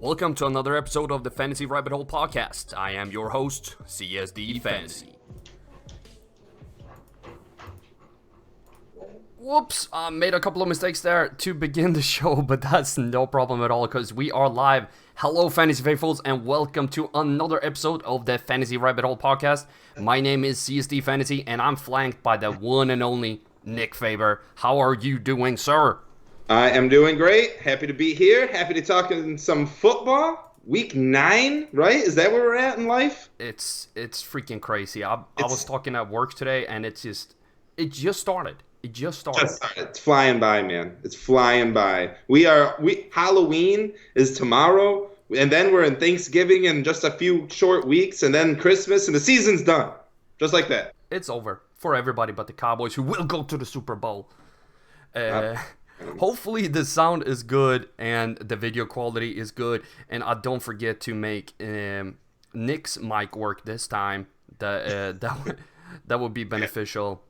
Welcome to another episode of the Fantasy Rabbit Hole Podcast. I am your host, CSD Fantasy. Whoops, I made a couple of mistakes there to begin the show, but that's no problem at all because we are live. Hello, Fantasy Faithfuls, and welcome to another episode of the Fantasy Rabbit Hole Podcast. My name is CSD Fantasy, and I'm flanked by the one and only Nick Faber. How are you doing, sir? I am doing great. Happy to be here. Happy to talk in some football. Week 9, right? Is that where we're at in life? It's freaking crazy. I was talking at work today, and it just started. It just started. It's flying by, man. It's flying by. Halloween is tomorrow, and then we're in Thanksgiving in just a few short weeks, and then Christmas, and the season's done. Just like that. It's over for everybody but the Cowboys, who will go to the Super Bowl. Hopefully the sound is good and the video quality is good, and I don't forget to make Nick's mic work this time. That would be beneficial,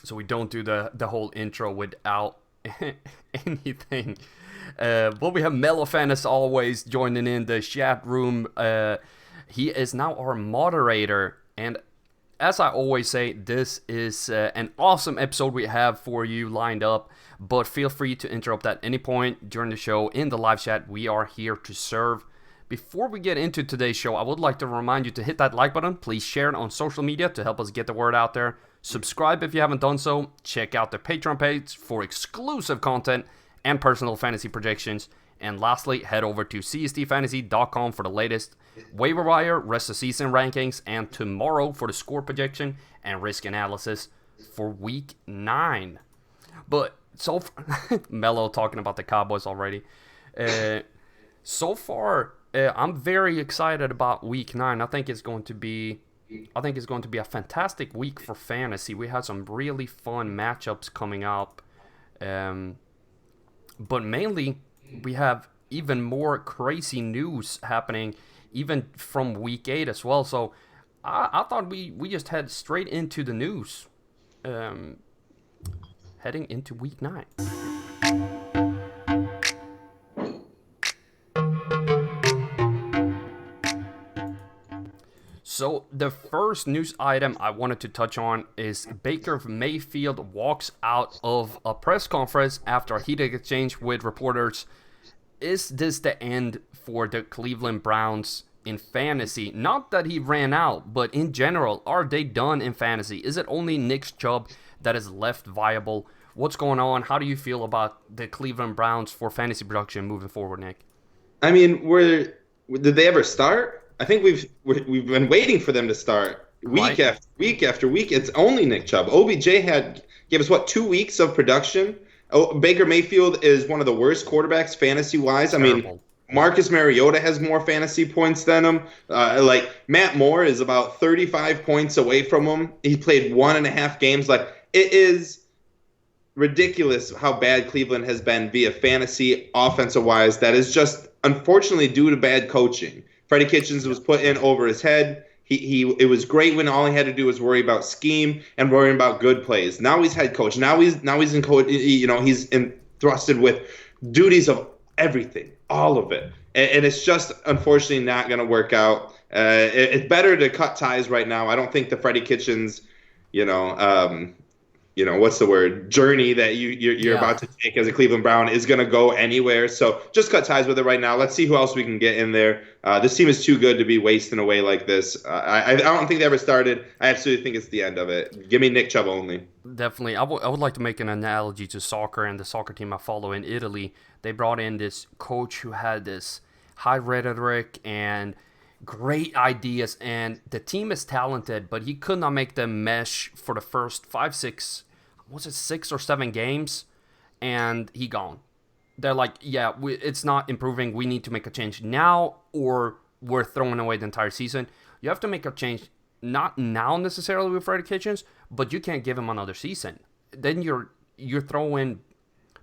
so we don't do the whole intro without anything. But we have Mellofan as always joining in the chat room. He is now our moderator, and as I always say, this is an awesome episode we have for you lined up, but feel free to interrupt at any point during the show in the live chat. We are here to serve. Before we get into today's show, I would like to remind you to hit that like button. Please share it on social media to help us get the word out there. Subscribe if you haven't done so. Check out the Patreon page for exclusive content and personal fantasy projections. And lastly, head over to csdfantasy.com for the latest waiver wire, rest of season rankings, and tomorrow for the score projection and risk analysis for week 9. But so far, Mello talking about the Cowboys already. So far, I'm very excited about week 9. I think it's going to be a fantastic week for fantasy. We had some really fun matchups coming up, but mainly we have even more crazy news happening even from week 8 as well. So I thought we just head straight into the news, heading into week 9. So the first news item I wanted to touch on is Baker Mayfield walks out of a press conference after a heated exchange with reporters. Is this the end for the Cleveland Browns in fantasy? Not that he ran out, but in general, are they done in fantasy? Is it only Nick Chubb that is left viable? What's going on? How do you feel about the Cleveland Browns for fantasy production moving forward, Nick? I mean, did they ever start? I think we've been waiting for them to start week after week. It's only Nick Chubb. OBJ gave us 2 weeks of production. Baker Mayfield is one of the worst quarterbacks fantasy-wise. Terrible. I mean, Marcus Mariota has more fantasy points than him. Matt Moore is about 35 points away from him. He played 1.5 games. It is ridiculous how bad Cleveland has been via fantasy offensive-wise. That is just, unfortunately, due to bad coaching. Freddie Kitchens was put in over his head. It was great when all he had to do was worry about scheme and worrying about good plays. Now he's head coach. Now he's in coach. He's thrusted with duties of everything, all of it, and it's just unfortunately not going to work out. It's better to cut ties right now. I don't think the Freddie Kitchens, what's the word, journey that you're about to take as a Cleveland Brown is going to go anywhere. So just cut ties with it right now. Let's see who else we can get in there. This team is too good to be wasting away like this. I don't think they ever started. I absolutely think it's the end of it. Give me Nick Chubb only. Definitely. I would like to make an analogy to soccer and the soccer team I follow in Italy. They brought in this coach who had this high rhetoric and great ideas, and the team is talented, but he could not make them mesh for the first 6 or 7 games, and he gone. They're like, it's not improving. We need to make a change now, or we're throwing away the entire season. You have to make a change, not now necessarily with Freddie Kitchens, but you can't give him another season. Then you're throwing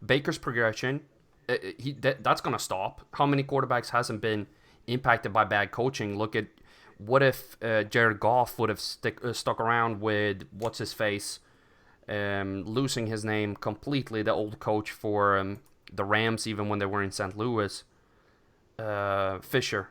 Baker's progression. That's going to stop. How many quarterbacks hasn't been impacted by bad coaching? Look at what if Jared Goff would have stuck around with what's his face, losing his name completely, the old coach for the Rams, even when they were in St. Louis. Fisher.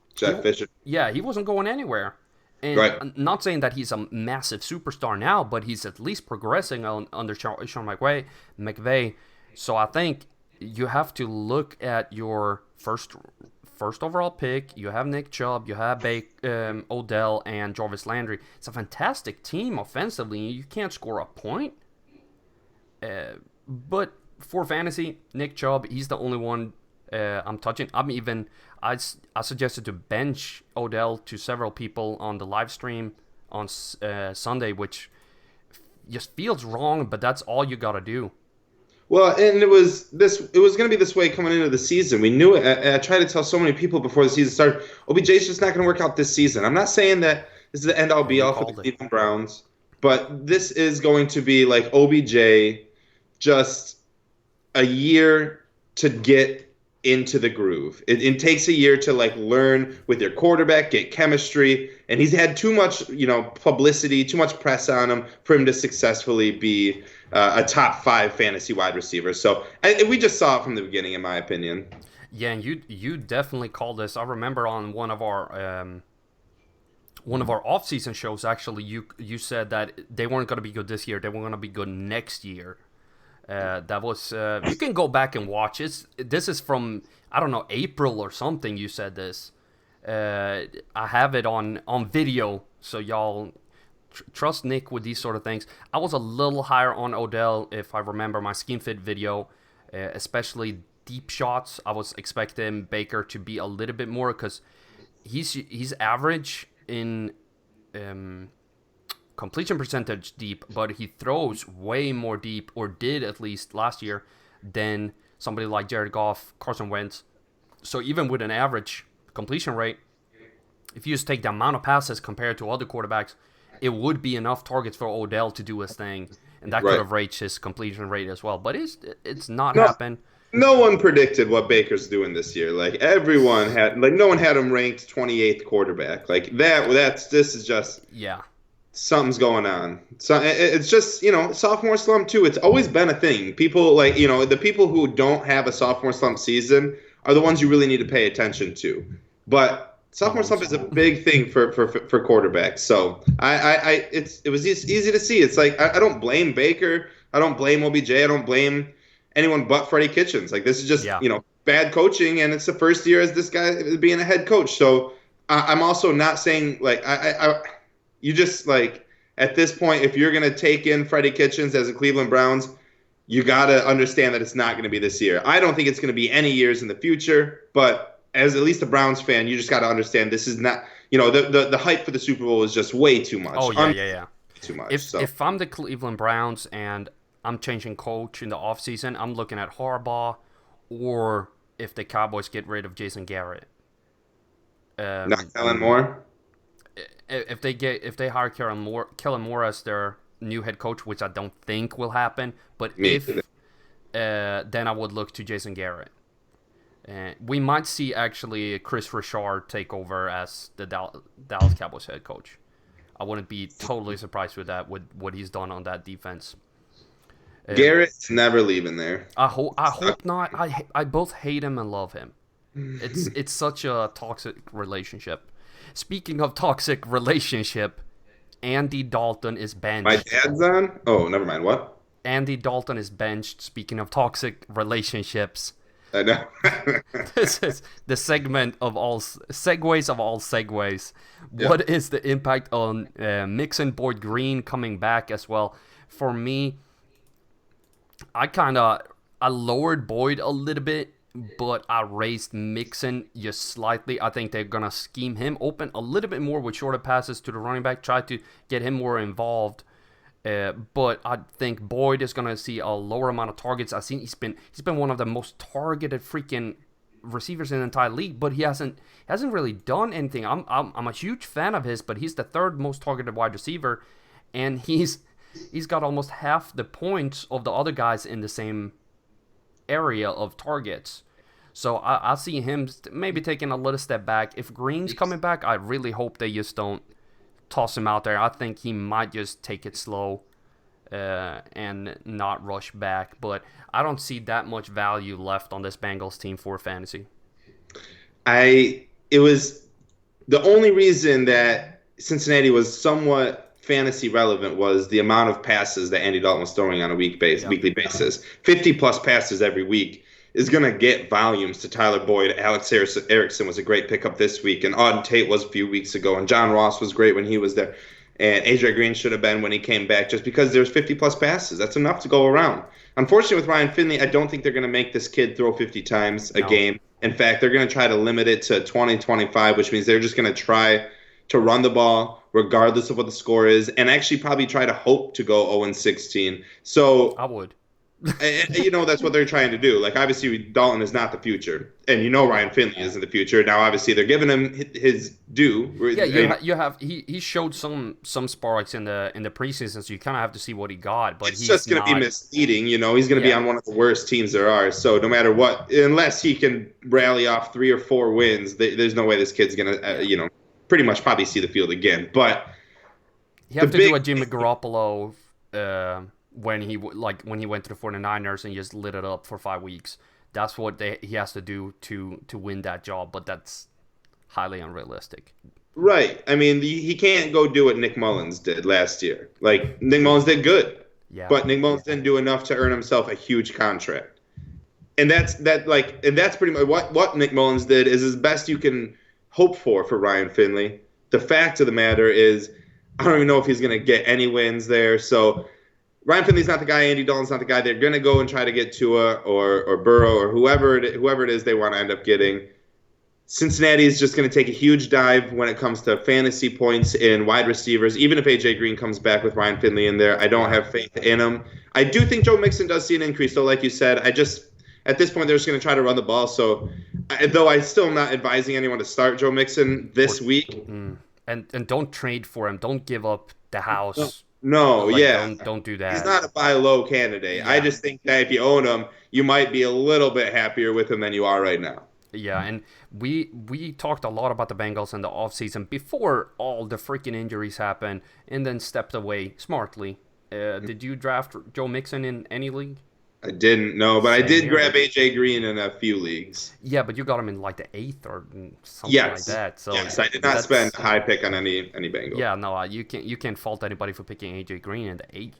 He, Jeff Fisher. yeah, he wasn't going anywhere. And Right. not saying that he's a massive superstar now, but he's at least progressing under Sean McVay. So I think you have to look at your first overall pick. You have Nick Chubb, you have Odell, and Jarvis Landry. It's a fantastic team offensively. You can't score a point. But for fantasy, Nick Chubb, he's the only one I'm touching. I suggested to bench Odell to several people on the live stream on Sunday, which just feels wrong, but that's all you gotta do. Well, and it was going to be this way coming into the season. We knew it. I tried to tell so many people before the season started, OBJ's just not going to work out this season. I'm not saying that this is the end all be all for the Cleveland Browns, but this is going to be like OBJ, just a year to get into the groove. It takes a year to like learn with your quarterback, get chemistry, and he's had too much, publicity, too much press on him for him to successfully be a top 5 fantasy wide receiver. So we just saw it from the beginning, in my opinion. Yeah, and you definitely called this. I remember on one of our off-season shows, actually, you said that they weren't going to be good this year. They were going to be good next year. That was you can go back and watch it. This is from, I don't know, April or something. You said this. I have it on video, so y'all trust Nick with these sort of things. I was a little higher on Odell, if I remember my scheme fit video, especially deep shots. I was expecting Baker to be a little bit more because he's average in completion percentage deep, but he throws way more deep, or did at least last year, than somebody like Jared Goff, Carson Wentz. So even with an average completion rate, if you just take the amount of passes compared to other quarterbacks, it would be enough targets for Odell to do his thing, and that could have raised his completion rate as well. But it's not happened. No one predicted what Baker's doing this year. Like everyone had, like no one had him ranked 28th quarterback. Like this is just something's going on. So it's just, sophomore slump too. It's always been a thing. People like, the people who don't have a sophomore slump season are the ones you really need to pay attention to. But sophomore slump is a big thing for quarterbacks. So it was easy to see. It's like, I don't blame Baker. I don't blame OBJ. I don't blame anyone but Freddie Kitchens. Like this is just, bad coaching, and it's the first year as this guy being a head coach. So I'm also not saying like, you just like at this point, if you're going to take in Freddie Kitchens as a Cleveland Browns, you got to understand that it's not going to be this year. I don't think it's going to be any years in the future, but as at least a Browns fan, you just got to understand this is not, the hype for the Super Bowl is just way too much. Oh, yeah. Too much. If I'm the Cleveland Browns and I'm changing coach in the offseason, I'm looking at Harbaugh, or if the Cowboys get rid of Jason Garrett. Not Kellen Moore? If they hire Kellen Moore as their new head coach, which I don't think will happen, but then I would look to Jason Garrett. We might see actually Chris Richard take over as the Dallas Cowboys head coach. I wouldn't be totally surprised with that, with what he's done on that defense. Garrett's never leaving there. I hope not. I both hate him and love him. It's such a toxic relationship. Speaking of toxic relationship, Andy Dalton is benched. My dad's on? Oh, never mind. What? Andy Dalton is benched. Speaking of toxic relationships. I know. This is the segment of all segues of all segues. Yeah. What is the impact on Mixon, Boyd Green coming back as well? For me, I lowered Boyd a little bit, but I raised Mixon just slightly. I think they're going to scheme him open a little bit more with shorter passes to the running back, try to get him more involved. But I think Boyd is going to see a lower amount of targets. I've seen he's been one of the most targeted freaking receivers in the entire league, but he hasn't really done anything. I'm a huge fan of his, but he's the third most targeted wide receiver, and he's got almost half the points of the other guys in the same area of targets. So I see him maybe taking a little step back. If Green's coming back, I really hope they just don't toss him out there. I think he might just take it slow and not rush back. But I don't see that much value left on this Bengals team for fantasy. It was the only reason that Cincinnati was somewhat fantasy relevant was the amount of passes that Andy Dalton was throwing on a Yeah. weekly basis. 50 plus passes every week is going to get volumes to Tyler Boyd. Alex Erickson was a great pickup this week, and Auden Tate was a few weeks ago, and John Ross was great when he was there. And AJ Green should have been when he came back, just because there's 50 plus passes. That's enough to go around. Unfortunately, with Ryan Finley, I don't think they're going to make this kid throw 50 times a game. In fact, they're going to try to limit it to 20, 25, which means they're just going to try to run the ball regardless of what the score is, and actually probably try to hope to go 0-16. So I would. that's what they're trying to do. Like, obviously, Dalton is not the future, and Ryan Finley isn't the future. Now, obviously, they're giving him his due. Yeah, you have he showed some sparks in the preseason, so you kind of have to see what he got. But it's just going to be misleading. He's going to be on one of the worst teams there are. So no matter what, unless he can rally off 3 or 4 wins, there's no way this kid's going to pretty much probably see the field again. But you have to do a Jimmy Garoppolo. When he went to the 49ers and just lit it up for 5 weeks. That's what he has to do to win that job, but that's highly unrealistic. Right. I mean, he can't go do what Nick Mullins did last year. Like, Nick Mullins did good, but Nick Mullins didn't do enough to earn himself a huge contract. And that's pretty much what Nick Mullins did is as best you can hope for Ryan Finley. The fact of the matter is, I don't even know if he's going to get any wins there. So Ryan Finley's not the guy. Andy Dalton's not the guy. They're going to go and try to get Tua or Burrow or whoever it is they want to end up getting. Cincinnati is just going to take a huge dive when it comes to fantasy points in wide receivers. Even if AJ Green comes back with Ryan Finley in there, I don't have faith in him. I do think Joe Mixon does see an increase, though. Like you said, at this point they're just going to try to run the ball. So, though I still am not advising anyone to start Joe Mixon this week. And don't trade for him. Don't give up the house. No, Don't do that. He's not a buy low candidate. Yeah. I just think that if you own him, you might be a little bit happier with him than you are right now. Yeah, and we talked a lot about the Bengals in the offseason before all the freaking injuries happened, and then stepped away smartly. Did you draft Joe Mixon in any league? I didn't know, but I did grab AJ Green in a few leagues. Yeah, but you got him in like the 8th or something like that. So yes, I did not spend a high pick on any Bengals. Yeah, no, you can't fault anybody for picking AJ Green in the 8th.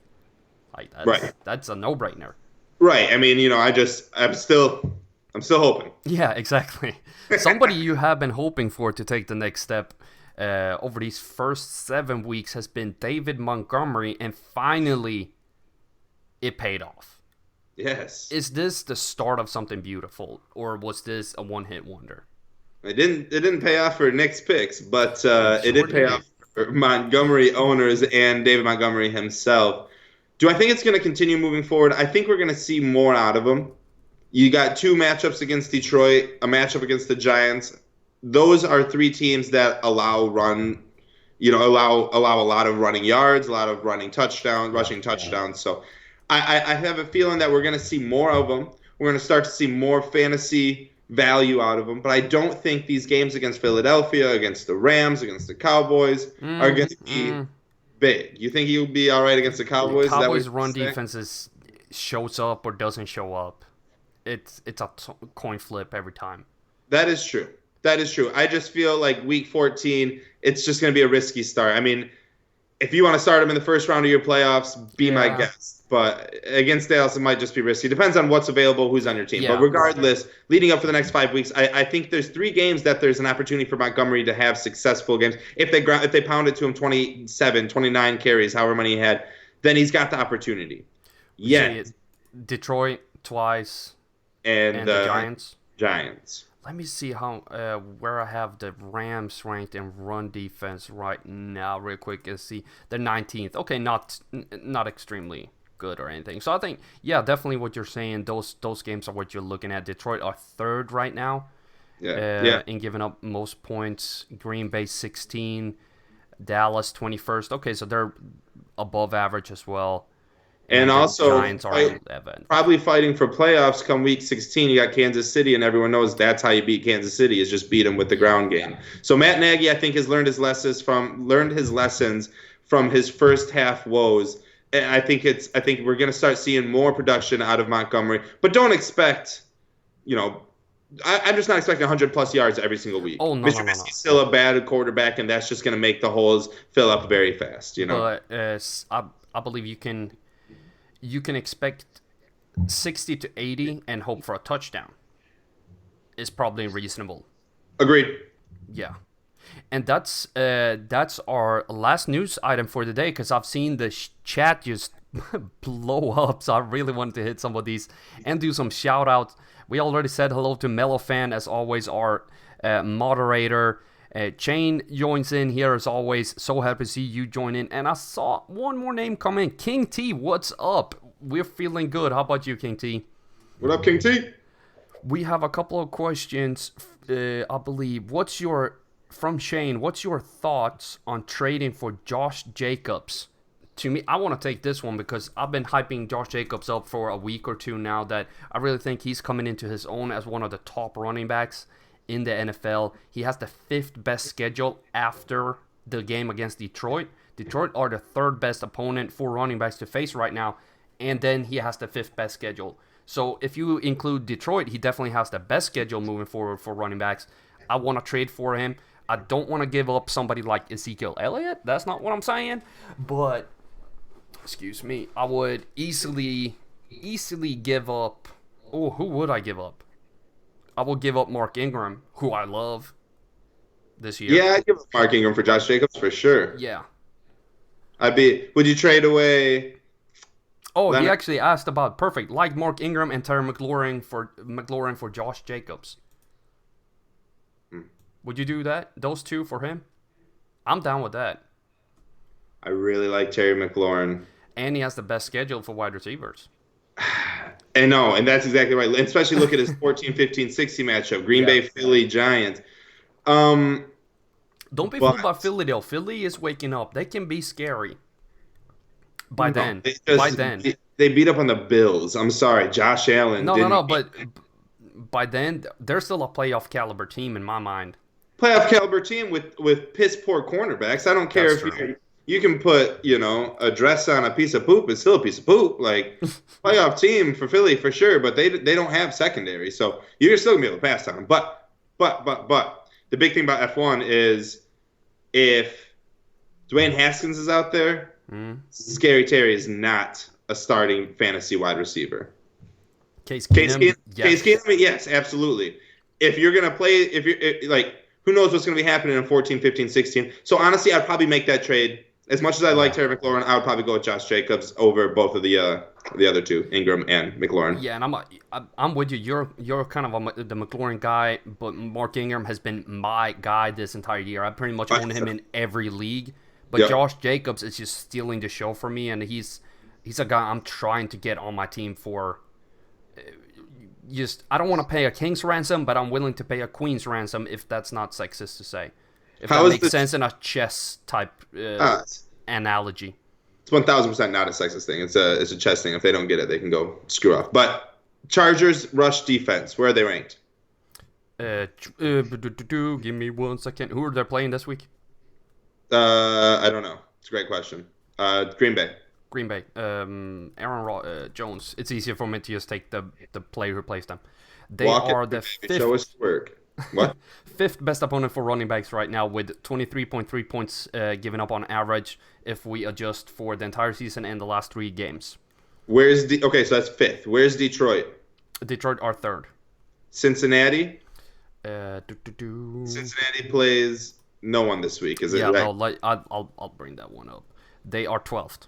Like that's a no-brainer. Right. I mean, I'm still hoping. Yeah, exactly. Somebody you have been hoping for to take the next step over these first 7 weeks has been David Montgomery, and finally it paid off. Yes. Is this the start of something beautiful, or was this a one-hit wonder? It didn't pay off for Nick's picks, but it did pay off for Montgomery owners and David Montgomery himself. Do I think it's going to continue moving forward? I think we're going to see more out of him. You got 2 matchups against Detroit, a matchup against the Giants. Those are 3 teams that allow a lot of running yards, a lot of rushing touchdowns. So I have a feeling that we're going to see more of them. We're going to start to see more fantasy value out of them. But I don't think these games against Philadelphia, against the Rams, against the Cowboys are going to be big. You think he'll be all right against the Cowboys? The Cowboys' run defense shows up or doesn't show up. It's a coin flip every time. That is true. I just feel like week 14, it's just going to be a risky start. I mean, if you want to start him in the first round of your playoffs, be my guest. But against Dallas, it might just be risky. Depends on what's available, who's on your team. Yeah. But regardless, leading up for the next 5 weeks, I think there's 3 games that there's an opportunity for Montgomery to have successful games. If they pound it to him 27, 29 carries, however many he had, then he's got the opportunity. Yeah. Detroit twice. And the Giants. Let me see where I have the Rams ranked in run defense right now, real quick, and see they're 19th. Okay, not extremely good or anything. So I think, definitely what you're saying. Those games are what you're looking at. Detroit are 3rd right now. In giving up most points. Green Bay 16, Dallas 21st. Okay, so they're above average as well. And also, Giants are 11. Probably fighting for playoffs come week 16. You got Kansas City, and everyone knows that's how you beat Kansas City, is just beat them with the ground game. So Matt Nagy, I think, has learned his lessons from his first half woes. And I think we're going to start seeing more production out of Montgomery, but don't expect, I'm just not expecting 100 plus yards every single week. Oh, no, Mr. no, no, no. Trubisky's still a bad quarterback, and that's just going to make the holes fill up very fast. You know. But I believe you can expect 60 to 80 and hope for a touchdown. Is probably reasonable. Agreed. Yeah. And that's our last news item for the day, because I've seen the chat just blow up. So I really wanted to hit some of these and do some shout outs. We already said hello to Mellow Fan, as always, our moderator. Chain joins in here as always. So happy to see you join in. And I saw one more name come in. King T, what's up? We're feeling good. How about you, King T? What up, King T? We have a couple of questions, I believe. From Shane, what's your thoughts on trading for Josh Jacobs? To me, I want to take this one because I've been hyping Josh Jacobs up for a week or two now, that I really think he's coming into his own as one of the top running backs in the NFL. He has the 5th best schedule after the game against Detroit. Detroit are the 3rd best opponent for running backs to face right now, and then he has the 5th best schedule. So if you include Detroit, he definitely has the best schedule moving forward for running backs. I want to trade for him. I don't want to give up somebody like Ezekiel Elliott. That's not what I'm saying. But, excuse me, I would easily give up. Oh, who would I give up? I will give up Mark Ingram, who I love this year. Yeah, I'd give up Mark Ingram for Josh Jacobs for sure. Yeah. Would you trade away? Oh, Leonard? He actually asked about perfect, like Mark Ingram and Terry McLaurin for Josh Jacobs. Would you do that? Those two for him? I'm down with that. I really like Terry McLaurin. And he has the best schedule for wide receivers. And no, and that's exactly right. Especially look at his 14, 15, 60 matchup. Green Bay, Philly, Giants. Don't be fooled by Philly, though. Philly is waking up. They can be scary. By then. They beat up on the Bills. I'm sorry. Josh Allen. No. But by then, they're still a playoff caliber team in my mind. Playoff caliber team with piss poor cornerbacks. I don't care if you can put, a dress on a piece of poop. It's still a piece of poop. Like, playoff team for Philly for sure, but they don't have secondary, so you're still gonna be able to pass on them. But the big thing about F1 is if Dwayne Haskins is out there, Scary Terry is not a starting fantasy wide receiver. Case Keenum, yes, absolutely. If you're gonna play, who knows what's going to be happening in 14, 15, 16. So, honestly, I'd probably make that trade. As much as I like Terry McLaurin, I would probably go with Josh Jacobs over both of the other two, Ingram and McLaurin. Yeah, and I'm with you. You're kind of the McLaurin guy, but Mark Ingram has been my guy this entire year. I pretty much own him in every league. But Josh Jacobs is just stealing the show for me, and he's a guy I'm trying to get on my team for. I don't want to pay a king's ransom, but I'm willing to pay a queen's ransom, if that's not sexist to say. If that makes sense in a chess type analogy. It's 1,000% not a sexist thing. It's a chess thing. If they don't get it, they can go screw off. But Chargers rush defense, where are they ranked? Give me 1 second. Who are they playing this week? I don't know. It's a great question. Green Bay. Aaron Jones. It's easier for me to just take the player who plays them. They Walk are the 5th. Show us work. What? 5th best opponent for running backs right now, with 23.3 points given up on average if we adjust for the entire season and the last 3 games. Okay, so that's 5th. Where's Detroit? Detroit are 3rd. Cincinnati? Cincinnati plays no one this week, is it? Yeah, I'll bring that one up. They are 12th.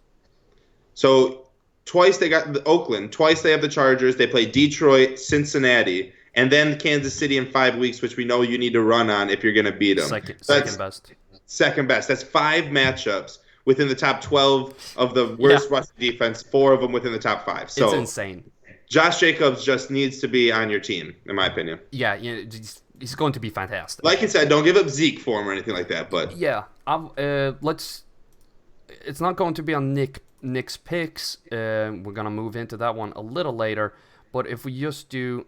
So twice they got the Oakland, twice they have the Chargers. They play Detroit, Cincinnati, and then Kansas City in 5 weeks, which we know you need to run on if you're going to beat them. Second best. Second best. That's 5 matchups within the top 12 of the worst rushing defense, 4 of them within the top 5. So it's insane. Josh Jacobs just needs to be on your team, in my opinion. Yeah, he's going to be fantastic. Like you said, don't give up Zeke for him or anything like that. But yeah, it's not going to be on Nick's picks. We're gonna move into that one a little later. But if we just do,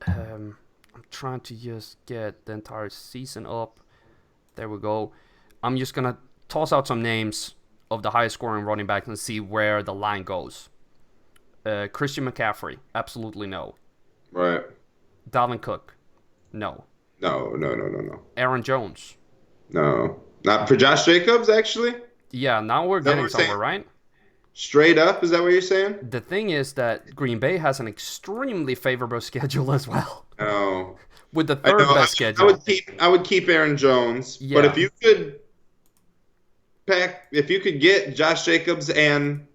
I'm trying to just get the entire season up. There we go. I'm just gonna toss out some names of the highest scoring running backs and see where the line goes. Christian McCaffrey, absolutely no. Right. Dalvin Cook, No. No. Aaron Jones? No. Not for Josh Jacobs, actually? Yeah, now we're Is that what getting we're somewhere, saying? right? Straight up, is that what you're saying? The thing is that Green Bay has an extremely favorable schedule as well, No. with the I third know. best I schedule. would keep Aaron Jones, but Yeah. if you could get Josh Jacobs and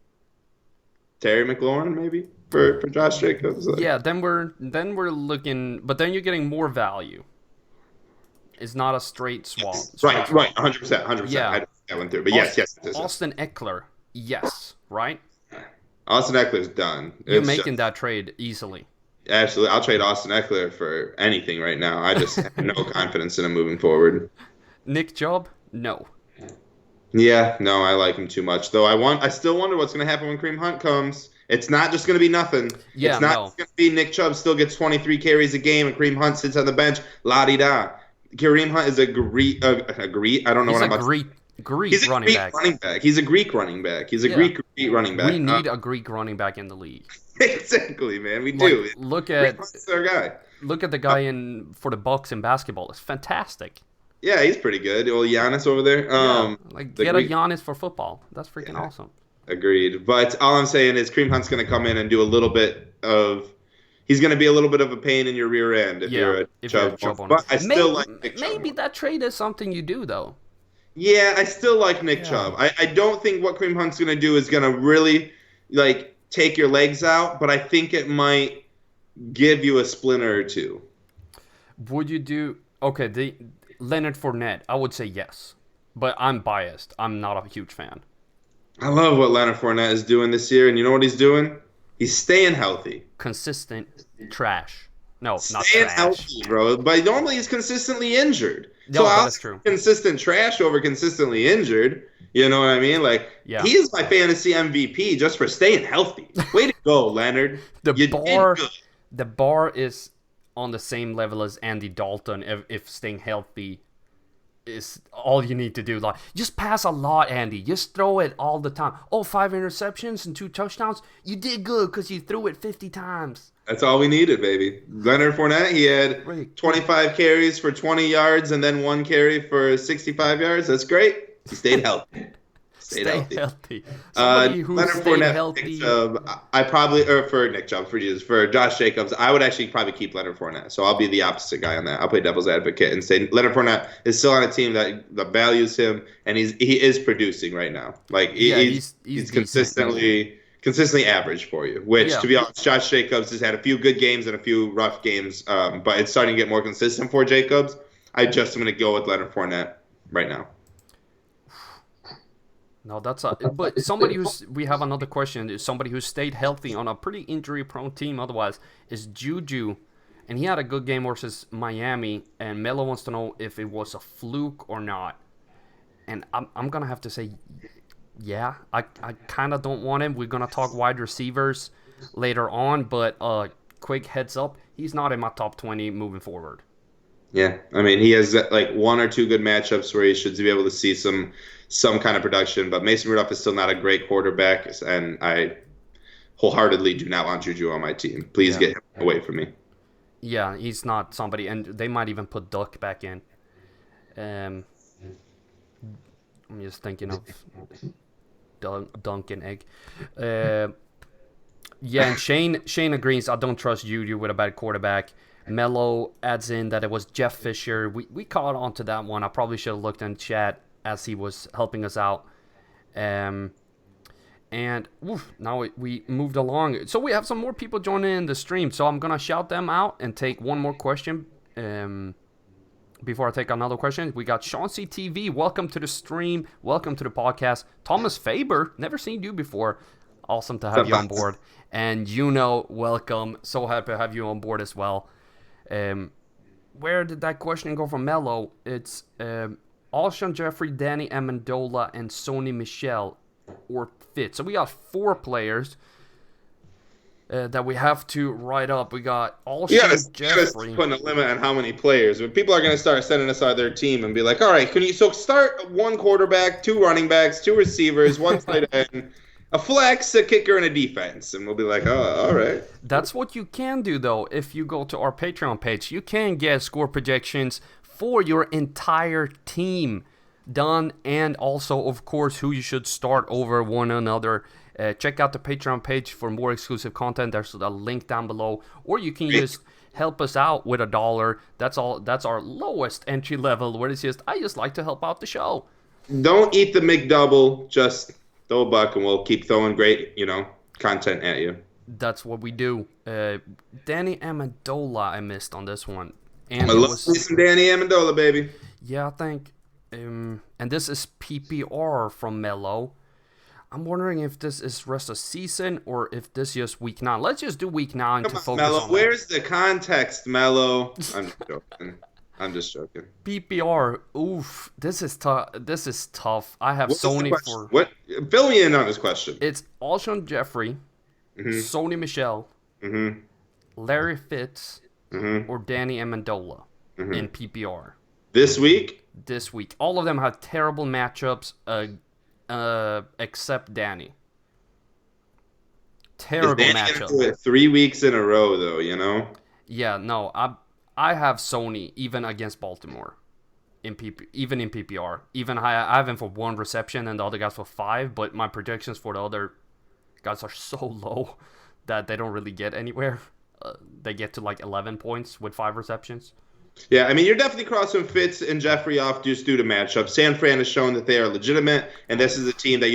Terry McLaurin maybe for Josh Jacobs. Yeah, then we're looking, but then you're getting more value. It's not a straight swap. Right, 100%, 100%. Yeah. I that went through, but yes. Austin Eckler, yes, right? Austin Eckler's done. You're It's making that trade easily. Absolutely, I'll trade Austin Eckler for anything right now. I just have no confidence in him moving forward. Nick Chubb, no. Yeah, no, I like him too much. Though I still wonder what's going to happen when Kareem Hunt comes. It's not just going to be nothing. Yeah, it's not no. just going to be Nick Chubb still gets 23 carries a game and Kareem Hunt sits on the bench. La-di-da. Kareem Hunt is a Greek. I don't know He's what I'm a about. Greek He's a running Greek back. running back. He's a Greek running back. He's a Yeah. Greek running back. We need a Greek running back in the league. Exactly, man. We do. Like, look Kareem at Hunt's our guy. the guy in for the Bucks in basketball. It's fantastic. Yeah, he's pretty good. Old Giannis over there. Like the get Greek- a Giannis for football. That's freaking awesome. Agreed. But all I'm saying is Kareem Hunt's going to come in and do a little bit of. He's going to be a little bit of a pain in your rear end if you're a Chubb owner. But I still like Nick Chubb. Maybe that trade is something you do though. Yeah, I still like Nick Chubb. I don't think what Kareem Hunt's going to do is going to really like take your legs out, but I think it might give you a splinter or two. Would you do okay? The Leonard Fournette, I would say yes, but I'm biased. I'm not a huge fan. I love what Leonard Fournette is doing this year, and you know what he's doing? He's staying healthy. Consistent trash. No, not Staying trash. healthy, bro. But normally he's consistently injured. No, So I'll that's true. consistent trash over consistently injured. You know what I mean? Like, Yeah. he is my fantasy MVP just for staying healthy. Way to go, Leonard. You did good. The bar is on the same level as Andy Dalton if staying healthy is all you need to do. Like, just pass a lot, Andy. Just throw it all the time. Oh, 5 interceptions and 2 touchdowns. You did good because you threw it 50 times. That's all we needed, baby. Leonard Fournette, he had 25 carries for 20 yards and then 1 carry for 65 yards. That's great. He stayed healthy. Stay healthy. Somebody who Leonard stayed Fournette, healthy. Nick Chubb, for Nick Chubb, for Josh Jacobs, I would actually probably keep Leonard Fournette. So I'll be the opposite guy on that. I'll play devil's advocate and say Leonard Fournette is still on a team that values him, and he is producing right now. Like he's consistently average for you. Which, to be honest, Josh Jacobs has had a few good games and a few rough games, but it's starting to get more consistent for Jacobs. I'm going to go with Leonard Fournette right now. No, but somebody we have another question. Is somebody who stayed healthy on a pretty injury-prone team otherwise is Juju, and he had a good game versus Miami, and Melo wants to know if it was a fluke or not. And I'm going to have to say, yeah, I kind of don't want him. We're going to talk wide receivers later on, but quick heads up, he's not in my top 20 moving forward. Yeah, I mean, he has like 1 or 2 good matchups where he should be able to see some kind of production, but Mason Rudolph is still not a great quarterback, and I wholeheartedly do not want Juju on my team. Please get him away from me. Yeah, he's not somebody, and they might even put Duck back in. I'm just thinking of Dunk and Egg. Yeah, and Shane agrees. I don't trust Juju with a bad quarterback. Melo adds in that it was Jeff Fisher. We caught on to that one. I probably should have looked in chat as he was helping us out. And now we moved along. So we have some more people joining in the stream. So I'm going to shout them out and take one more question. Before I take another question, we got Chauncey TV. Welcome to the stream. Welcome to the podcast. Thomas Faber. Never seen you before. Awesome to have you on board. And welcome. So happy to have you on board as well. Where did that question go from Mello? It's Alshon Jeffrey, Danny Amendola, and Sony Michel or fit. So we got 4 players that we have to write up. We got Alshon Jeffrey. Putting a limit on how many players. But people are going to start sending us out their team and be like, all right, can you start 1 quarterback, 2 running backs, 2 receivers, 1 tight end. a flex, a kicker, and a defense, and we'll be like, oh, all right. That's what you can do, though. If you go to our Patreon page, you can get score projections for your entire team done, and also, of course, who you should start over one another. Check out the Patreon page for more exclusive content. There's a link down below, or you can just help us out with $1. That's all. That's our lowest entry level, where it's just I just like to help out the show. Don't eat the McDouble. Just throw a buck, and we'll keep throwing great, content at you. That's what we do. Danny Amendola, I missed on this one, and I love some Danny Amendola, baby. Yeah, I think. And this is PPR from Mello. I'm wondering if this is rest of season or if this is just week 9. Let's just do week 9 to focus Mello, on where's the context, Mello? I'm just joking. PPR. Oof, this is tough. I have Sony for. What? Fill me in on this question. It's Alshon Jeffrey, Sony Michel, Larry Fitz, or Danny Amendola in PPR. This week? This week. All of them have terrible matchups, except Danny. Terrible matchup. Do it 3 weeks in a row, though, Yeah, no, I have Sony even against Baltimore, even in PPR. Even I have him for 1 reception and the other guys for 5, but my projections for the other guys are so low that they don't really get anywhere. They get to like 11 points with 5 receptions. Yeah, I mean, you're definitely crossing Fitz and Jeffrey off just due to matchup. San Fran has shown that they are legitimate, and this is a team that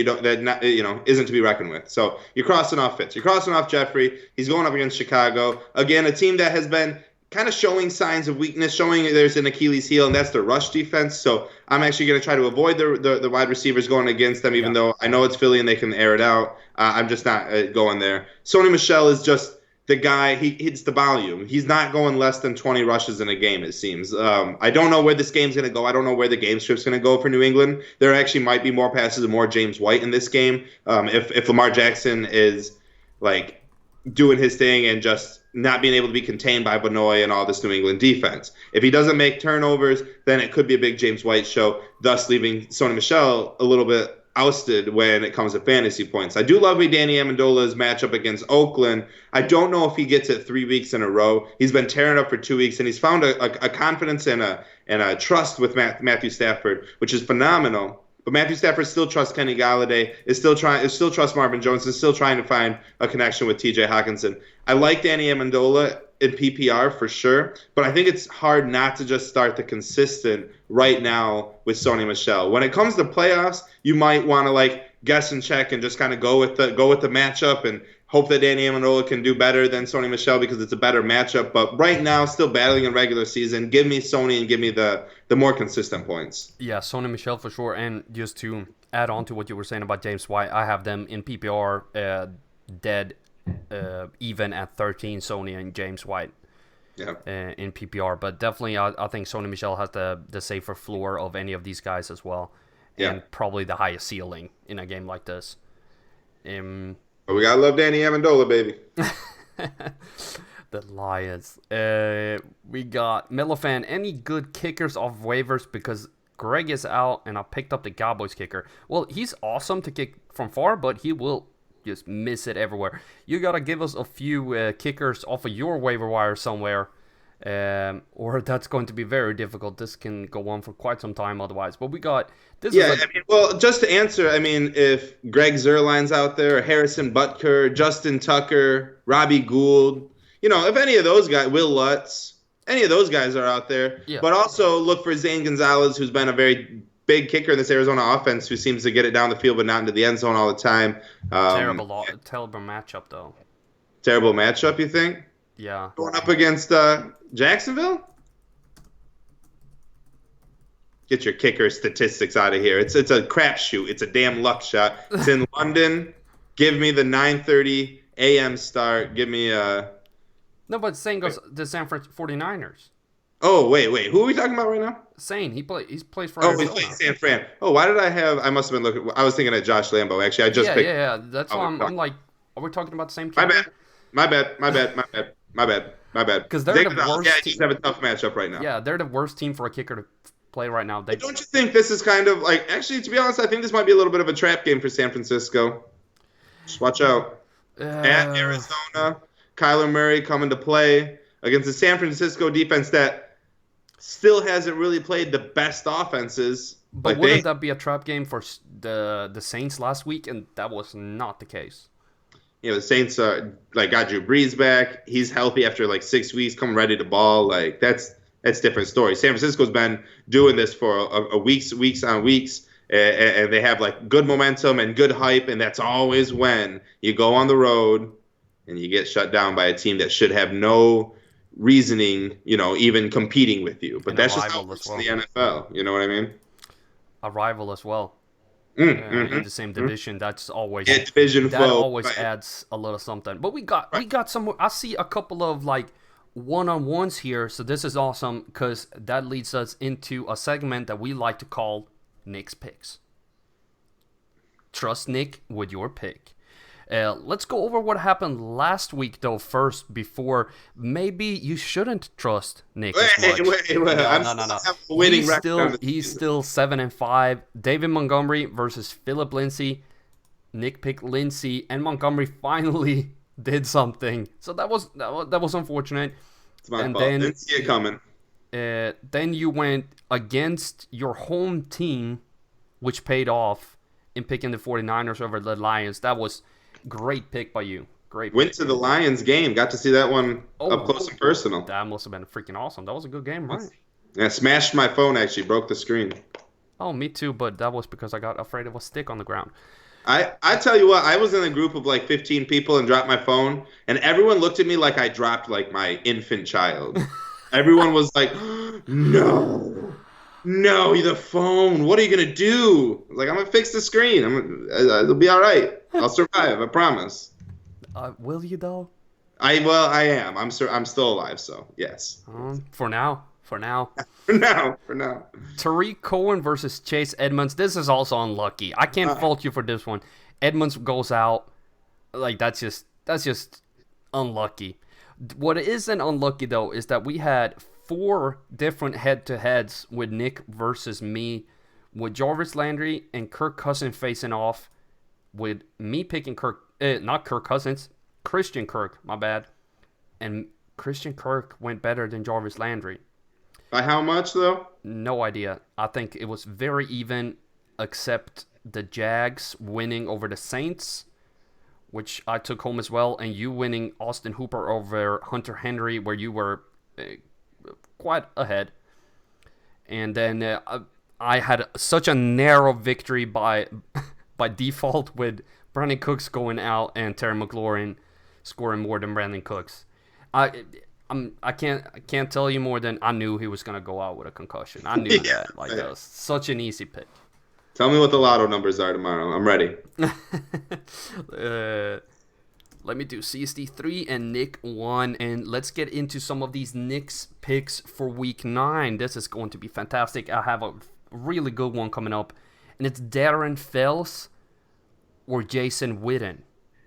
isn't to be reckoned with. So you're crossing off Fitz. You're crossing off Jeffrey. He's going up against Chicago. Again, a team that has been kind of showing signs of weakness, showing there's an Achilles heel, and that's the rush defense. So I'm actually going to try to avoid the wide receivers going against them, even though I know it's Philly and they can air it out. I'm just not going there. Sony Michel is just the guy. He hits the volume. He's not going less than 20 rushes in a game, it seems. I don't know where this game's going to go. I don't know where the game script's going to go for New England. There actually might be more passes and more James White in this game. If Lamar Jackson is like doing his thing and just not being able to be contained by Benoit and all this New England defense. If he doesn't make turnovers, then it could be a big James White show, thus leaving Sony Michel a little bit ousted when it comes to fantasy points. I do love Danny Amendola's matchup against Oakland. I don't know if he gets it 3 weeks in a row. He's been tearing up for 2 weeks, and he's found a confidence and a trust with Matthew Stafford, which is phenomenal. But Matthew Stafford still trusts Kenny Galladay, still trusts Marvin Jones, is still trying to find a connection with TJ Hawkinson. I like Danny Amendola in PPR for sure, but I think it's hard not to just start the consistent right now with Sony Michel. When it comes to playoffs, you might want to guess and check and just kind of go with the matchup and hope that Danny Amendola can do better than Sony Michel because it's a better matchup. But right now, still battling in regular season, give me Sony and give me the more consistent points. Yeah, Sony Michel for sure. And just to add on to what you were saying about James White, I have them in PPR dead even at 13, Sony and James White in PPR. But definitely, I think Sony Michel has the safer floor of any of these guys as well. And probably the highest ceiling in a game like this. But we gotta love Danny Amendola, baby. The Lions. We got Mellofan. Any good kickers off waivers? Because Greg is out, and I picked up the Cowboys kicker. Well, he's awesome to kick from far, but he will just miss it everywhere. You gotta give us a few kickers off of your waiver wire somewhere. Or that's going to be very difficult. This can go on for quite some time otherwise. But we got this. Just to answer, if Greg Zuerlein's out there, Harrison Butker, Justin Tucker, Robbie Gould, if any of those guys, Will Lutz, any of those guys are out there. Yeah. But also look for Zane Gonzalez, who's been a very big kicker in this Arizona offense, who seems to get it down the field but not into the end zone all the time. Terrible matchup, though. Terrible matchup, you think? Yeah. Going up against Jacksonville? Get your kicker statistics out of here. It's a crapshoot. It's a damn luck shot. It's in London. Give me the 9:30 a.m. start. Give me No, but Sane goes to San Francisco 49ers. Oh, wait. Who are we talking about right now? Sane. He plays for Arizona. Oh, he's playing San Fran. Oh, why did I must have been looking. I was thinking of Josh Lambo, actually. I just picked. Yeah. That's why I'm like, are we talking about the same kicker? My bad. Because they're the worst team. Just have a tough matchup right now. Yeah, they're the worst team for a kicker to play right now. Don't you think this is kind of actually, to be honest, I think this might be a little bit of a trap game for San Francisco. Just watch out. At Uh, Arizona, Kyler Murray coming to play against the San Francisco defense that still hasn't really played the best offenses. but Like wouldn't that be a trap game for the Saints last week? And that was not the case. the Saints got Drew Brees back. He's healthy after like 6 weeks, coming ready to ball. Like that's different story. San Francisco's been doing this for a weeks on weeks, and they have like good momentum and good hype. And that's always when you go on the road and you get shut down by a team that should have no reasoning, even competing with you. But And that's a just how it rival works as in the NFL. You know what I mean? A rival as well. Mm-hmm. In the same division. That's always Division that foe. always adds a little something. But we got some. I see a couple of like one-on-ones here, so this is awesome because that leads us into a segment that we like to call Nick's Picks. Trust Nick with your pick. Let's go over what happened last week, though, first, before maybe you shouldn't trust Nick as much. Wait. No. Winning record. He's still 7-5. David Montgomery versus Philip Lindsay. Nick picked Lindsay, and Montgomery finally did something. So that was unfortunate. It's my And fault. then- Didn't see it coming. Then you went against your home team, which paid off in picking the 49ers over the Lions. That was great pick by you. Great Went pick. to the Lions game. Got to see that one Oh, up close and personal. That must have been freaking awesome. That was a good game, right? Yeah, smashed my phone. Actually, broke the screen. Oh, me too, but that was because I got afraid of a stick on the ground. I tell you what, I was in a group of like 15 people and dropped my phone, and everyone looked at me like I dropped like my infant child. Everyone was like, "No, the phone. What are you gonna do?" I was like, I'm gonna fix the screen. It'll be all right. I'll survive. I promise. Will you though? I am. I'm still alive. So yes. For now. For now. Tariq Cohen versus Chase Edmonds. This is also unlucky. I can't fault you for this one. Edmonds goes out. Like that's just unlucky. What isn't unlucky though is that we had 4 different head-to-heads with Nick versus me, with Jarvis Landry and Kirk Cousins facing off, with me picking not Kirk Cousins, Christian Kirk, my bad, and Christian Kirk went better than Jarvis Landry. By how much though? No idea. I think it was very even, except the Jags winning over the Saints, which I took home as well, and you winning Austin Hooper over Hunter Henry, where you were quite ahead. And then I had such a narrow victory by default with Brandon Cooks going out and Terry McLaurin scoring more than Brandon Cooks. I can't tell you more than I knew he was gonna go out with a concussion. I knew that. Like that was such an easy pick. Tell me what the lotto numbers are tomorrow. I'm ready. Let me do CSD 3 and Nick 1, and let's get into some of these Nick's picks for week 9. This is going to be fantastic. I have a really good one coming up, and it's Darren Fells or Jason Witten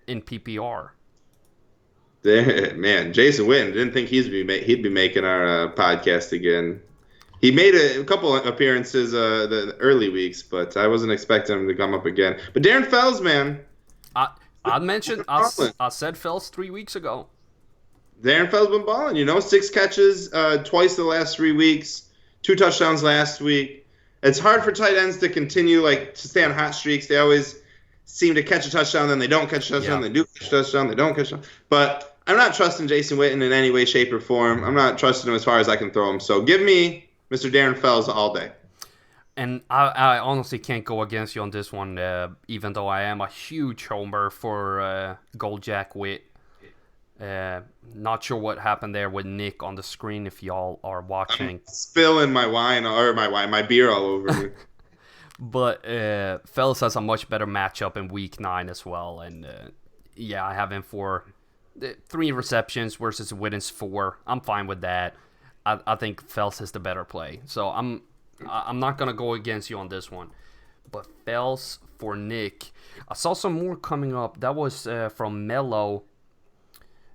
in PPR. Man, Jason Witten, didn't think he'd be making our podcast again. He made a couple appearances the early weeks, but I wasn't expecting him to come up again. But Darren Fells, man. I mentioned, I said Fells 3 weeks ago. Darren Fells been balling, 6 catches twice the last 3 weeks, 2 touchdowns last week. It's hard for tight ends to continue to stay on hot streaks. They always seem to catch a touchdown, then they don't catch a touchdown, They do catch a touchdown, they don't catch a touchdown. But I'm not trusting Jason Witten in any way, shape, or form. I'm not trusting him as far as I can throw him. So give me Mr. Darren Fells all day. And I honestly can't go against you on this one, even though I am a huge homer for Goldjack Witt. Not sure what happened there with Nick on the screen if y'all are watching. I'm spilling my my beer all over me. But Fells has a much better matchup in week 9 as well. And I have him for 3 receptions versus Witten's 4. I'm fine with that. I think Fells is the better play. So I'm not going to go against you on this one. But Fells for Nick. I saw some more coming up. That was from Mello.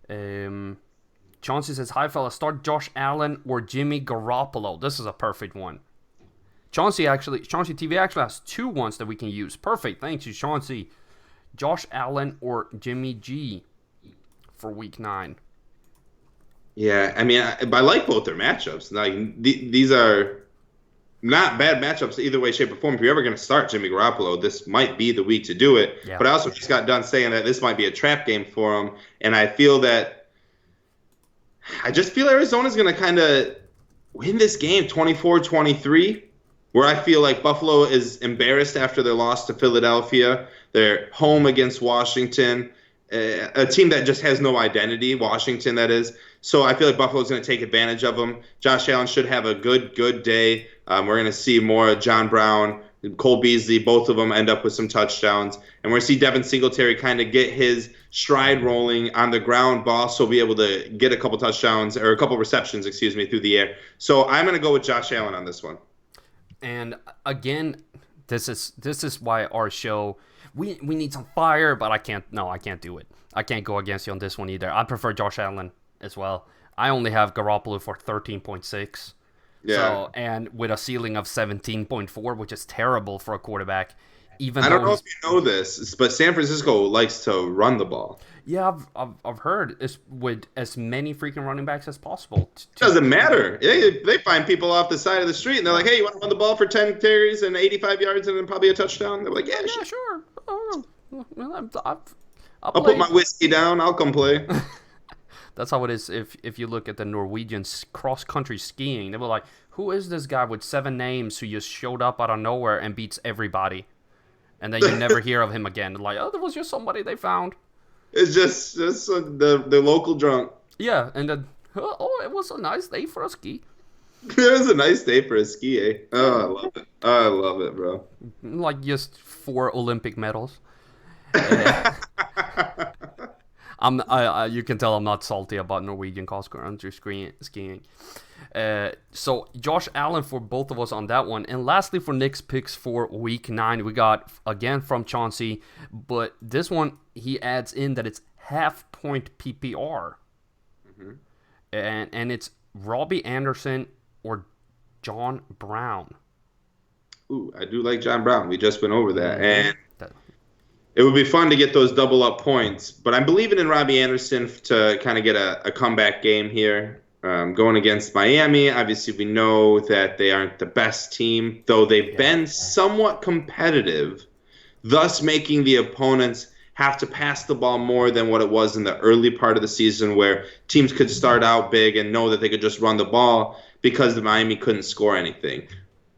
Chauncey says, "Hi, fella. Start Josh Allen or Jimmy Garoppolo." This is a perfect one. Chauncey TV actually has 2 ones that we can use. Perfect. Thanks you, Chauncey. Josh Allen or Jimmy G for Week 9. Yeah, I mean, I like both their matchups. Like these are not bad matchups either way, shape, or form. If you're ever going to start Jimmy Garoppolo, this might be the week to do it. Yeah. But I also just got done saying that this might be a trap game for him, and I just feel Arizona's going to kind of win this game 24-23, where I feel like Buffalo is embarrassed after their loss to Philadelphia. They're home against Washington, a team that just has no identity, Washington that is. So I feel like Buffalo's going to take advantage of them. Josh Allen should have a good day. We're going to see more of John Brown, Cole Beasley, both of them end up with some touchdowns. And we're going to see Devin Singletary kind of get his stride rolling on the ground, but also be able to get a couple touchdowns, or a couple receptions, through the air. So I'm going to go with Josh Allen on this one. And again, this is why our show, we need some fire, but I can't do it. I can't go against you on this one either. I prefer Josh Allen as well. I only have Garoppolo for 13.6. Yeah. So, and with a ceiling of 17.4, which is terrible for a quarterback. Even I don't know if you know this, but San Francisco likes to run the ball. Yeah, I've heard it's with as many freaking running backs as possible. Doesn't matter. They find people off the side of the street, and they're like, "Hey, you want to run the ball for 10 carries and 85 yards, and then probably a touchdown?" They're like, "Yeah, sure. I'll put my whiskey down. I'll come play." That's how it is. If you look at the Norwegian cross country skiing, they were like, "Who is this guy with 7 names who just showed up out of nowhere and beats everybody?" And then you never hear of him again. Like, oh, there was just somebody they found. It's just the local drunk. Yeah, and then it was a nice day for a ski. It was a nice day for a ski, eh? Oh, I love it. I love it, bro. Like just 4 Olympic medals. You can tell I'm not salty about Norwegian cross country skiing. So Josh Allen for both of us on that one. And lastly, for Nick's picks for Week 9, we got again from Chauncey, but this one he adds in that it's half-point PPR, and it's Robbie Anderson or John Brown. Ooh, I do like John Brown. We just went over that, and it would be fun to get those double up points. But I'm believing in Robbie Anderson to kind of get a comeback game here. Going against Miami, obviously we know that they aren't the best team, though they've been somewhat competitive, thus making the opponents have to pass the ball more than what it was in the early part of the season, where teams could start out big and know that they could just run the ball because the Miami couldn't score anything.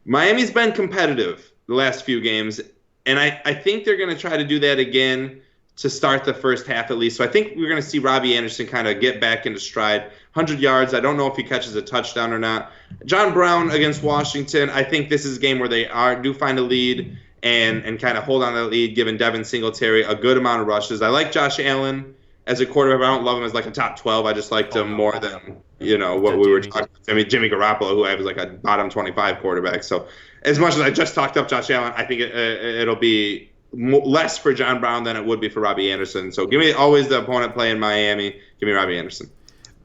Miami's been competitive the last few games, and I think they're going to try to do that again to start the first half at least. So I think we're going to see Robbie Anderson kind of get back into stride. 100 yards. I don't know if he catches a touchdown or not. John Brown against Washington, I think this is a game where they do find a lead and kind of hold on to that lead, giving Devin Singletary a good amount of rushes. I like Josh Allen as a quarterback, but I don't love him as like a top 12. I just liked him more than, what we were talking about. I mean, Jimmy Garoppolo, who I was like a bottom 25 quarterback. So as much as I just talked up Josh Allen, I think it'll be less for John Brown than it would be for Robbie Anderson. So give me always the opponent playing Miami. Give me Robbie Anderson.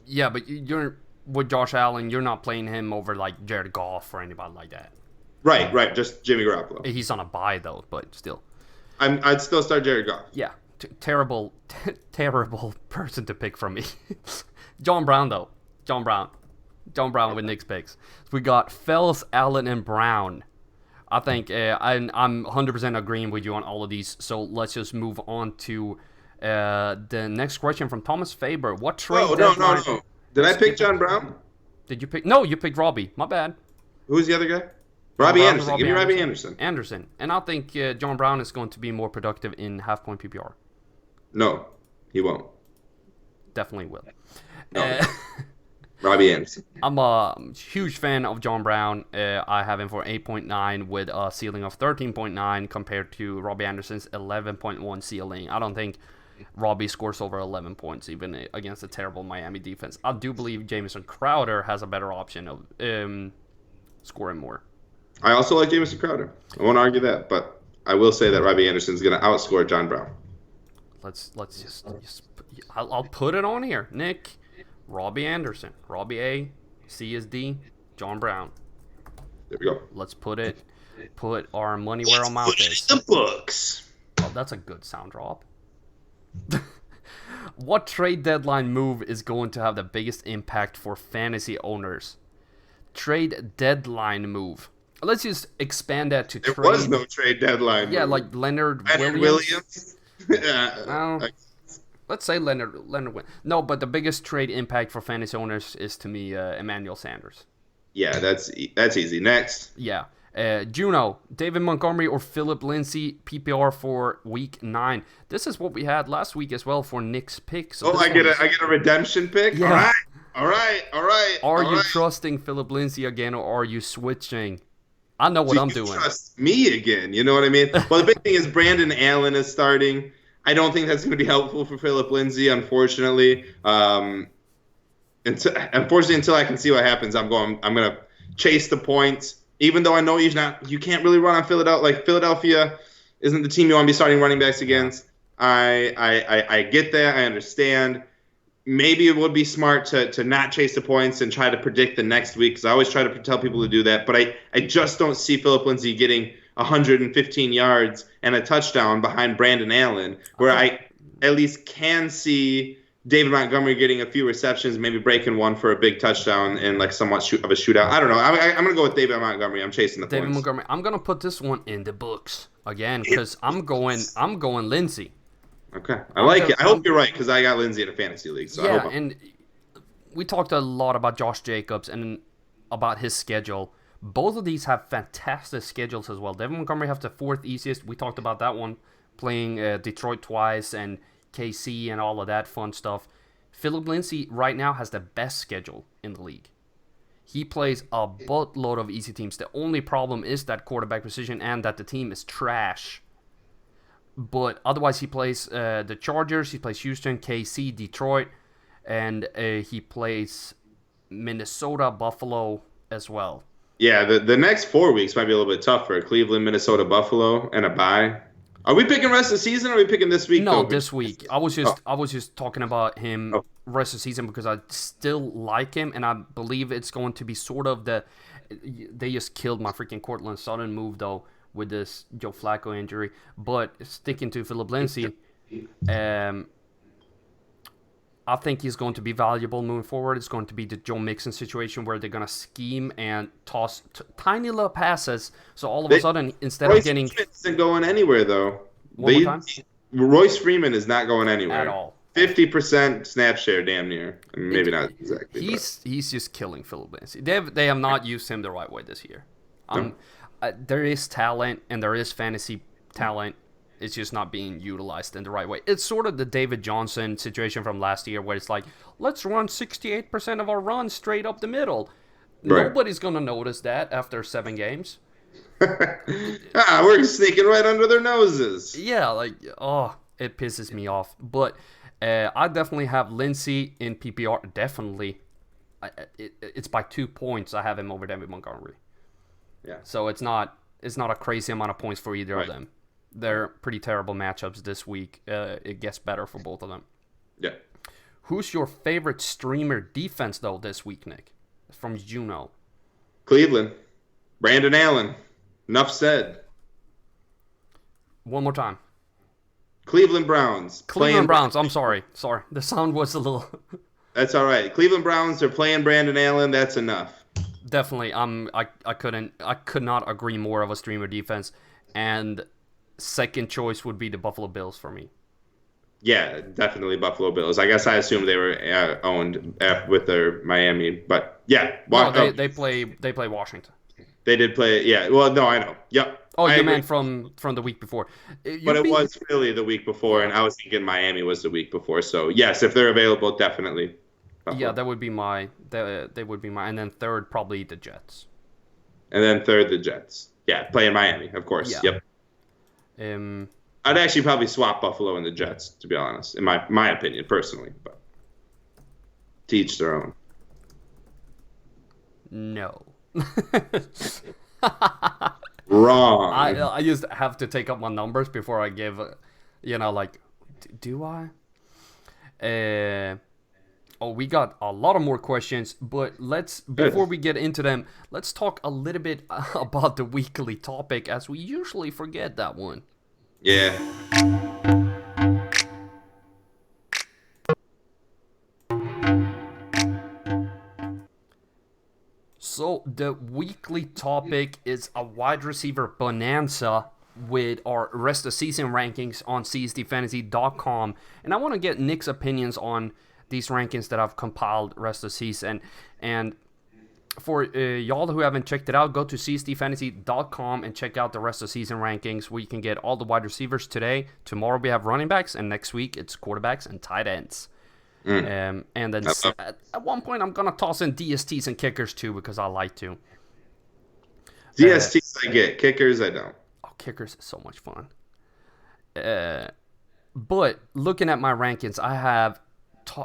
Yeah, but you're with Josh Allen, you're not playing him over like Jared Goff or anybody like that. Right. Just Jimmy Garoppolo. He's on a bye though, but still. I'd still start Jared Goff. Yeah, terrible person to pick from me. John Brown though. John Brown with Nick's picks. So we got Fells, Allen, and Brown. I think I'm 100% agreeing with you on all of these. So let's just move on to the next question from Thomas Faber. What trade? No. Did I pick John Brown? Did you pick? No, you picked Robbie. My bad. Who's the other guy? Robbie Anderson. Give me Robbie Anderson. Anderson. And I think John Brown is going to be more productive in half-point PPR. No, he won't. Definitely will. No. Robbie Anderson. I'm a huge fan of John Brown. I have him for 8.9 with a ceiling of 13.9 compared to Robbie Anderson's 11.1 ceiling. I don't think Robbie scores over 11 points even against a terrible Miami defense. I do believe Jamison Crowder has a better option of scoring more. I also like Jamison Crowder. I won't argue that, but I will say that Robbie Anderson is going to outscore John Brown. Let's just I'll put it on here, Nick. Robbie Anderson, Robbie A, C is D, John Brown. There we go. Let's put our money where our mouth is. The books. that's a good sound drop. What trade deadline move is going to have the biggest impact for fantasy owners? Trade deadline move. Let's just expand that to There trade. was no trade deadline. Yeah, move. like Leonard Williams. Let's say Leonard. No, but the biggest trade impact for fantasy owners is to me Emmanuel Sanders. Yeah, that's easy. Next. Yeah. Juno, David Montgomery or Philip Lindsay, PPR for week 9. This is what we had last week as well for Nick's picks. So I get a redemption pick? Yeah. All right. Are you trusting Philip Lindsay again, or are you switching? I know what I'm doing. Trust me again, you know what I mean? Well, the big thing is Brandon Allen is starting. I don't think that's going to be helpful for Philip Lindsay, unfortunately. Until I can see what happens, I'm going to chase the points. Even though I know you can't really run on Philadelphia. Like, Philadelphia isn't the team you want to be starting running backs against. I get that. I understand. Maybe it would be smart to not chase the points and try to predict the next week, because I always try to tell people to do that. But I just don't see Philip Lindsay getting 115 yards and a touchdown behind Brandon Allen, where I at least can see David Montgomery getting a few receptions, maybe breaking one for a big touchdown and like somewhat of a shootout. I don't know. I'm going to go with David Montgomery. I'm chasing the David points. Montgomery. I'm going to put this one in the books again because I'm going Lindsay. Okay. I like it. I hope you're right, because I got Lindsay in a fantasy league. So yeah, and we talked a lot about Josh Jacobs and about his schedule. Both of these have fantastic schedules as well. David Montgomery has the 4th easiest. We talked about that one, playing Detroit twice and KC and all of that fun stuff. Philip Lindsay right now has the best schedule in the league. He plays a buttload of easy teams. The only problem is that quarterback position and that the team is trash. But otherwise, he plays the Chargers, he plays Houston, KC, Detroit, and he plays Minnesota, Buffalo as well. Yeah, the next 4 weeks might be a little bit tougher. Cleveland, Minnesota, Buffalo, and a bye. Are we picking rest of the season, or are we picking this week? No, this week. I was just talking about him rest of the season because I still like him, and I believe it's going to be sort of they just killed my freaking Cortland Sutton move though with this Joe Flacco injury. But sticking to Philip Lindsay, I think he's going to be valuable moving forward. It's going to be the Joe Mixon situation where they're going to scheme and toss tiny little passes. So all of a sudden, instead of getting... Royce Freeman isn't going anywhere, though. One more time? Royce Freeman is not going anywhere. At all. 50% snap share, damn near. Maybe not exactly. He's just killing Philip Lindsay. They have not used him the right way this year. There is talent, and there is fantasy talent. It's just not being utilized in the right way. It's sort of the David Johnson situation from last year where it's like, let's run 68% of our runs straight up the middle. Right. Nobody's going to notice that after 7 games. We're sneaking right under their noses. Yeah, it pisses me off. But I definitely have Lindsay in PPR. Definitely. It's by 2 points I have him over David Montgomery. Yeah. So it's not a crazy amount of points for either of them. They're pretty terrible matchups this week. It gets better for both of them. Yeah. Who's your favorite streamer defense, though, this week, Nick? From Juno. Cleveland. Brandon Allen. Enough said. One more time. Cleveland Browns. Cleveland Browns. I'm sorry. The sound was a little... That's all right. Cleveland Browns are playing Brandon Allen. That's enough. Definitely. I could not agree more of a streamer defense. And... second choice would be the Buffalo Bills for me. Yeah, definitely Buffalo Bills. I guess I assumed they were owned with their Miami, but yeah. They play Washington. They did play. Yeah. Well, no, I know. Yep. Oh, you meant from the week before. But it was Philly the week before, and I was thinking Miami was the week before. So yes, if they're available, definitely. Buffalo. Yeah, that would be my. They would be my, and then third probably the Jets. And then third the Jets. Yeah, playing Miami, of course. Yeah. Yep. I'd actually probably swap Buffalo and the Jets, to be honest, in my opinion, personally. But to each their own. No. Wrong. I just have to take up my numbers before I give, do I? We got a lot of more questions, but before we get into them, let's talk a little bit about the weekly topic, as we usually forget that one. Yeah. So the weekly topic is a wide receiver bonanza with our rest of season rankings on csdfantasy.com. And I want to get Nick's opinions on these rankings that I've compiled rest of season. And for y'all who haven't checked it out, go to csdfantasy.com and check out the rest of season rankings where you can get all the wide receivers today. Tomorrow we have running backs, and next week it's quarterbacks and tight ends. And then at one point I'm going to toss in DSTs and kickers too because I like to. DSTs I get. Kickers I don't. Oh, kickers is so much fun. But looking at my rankings, I have,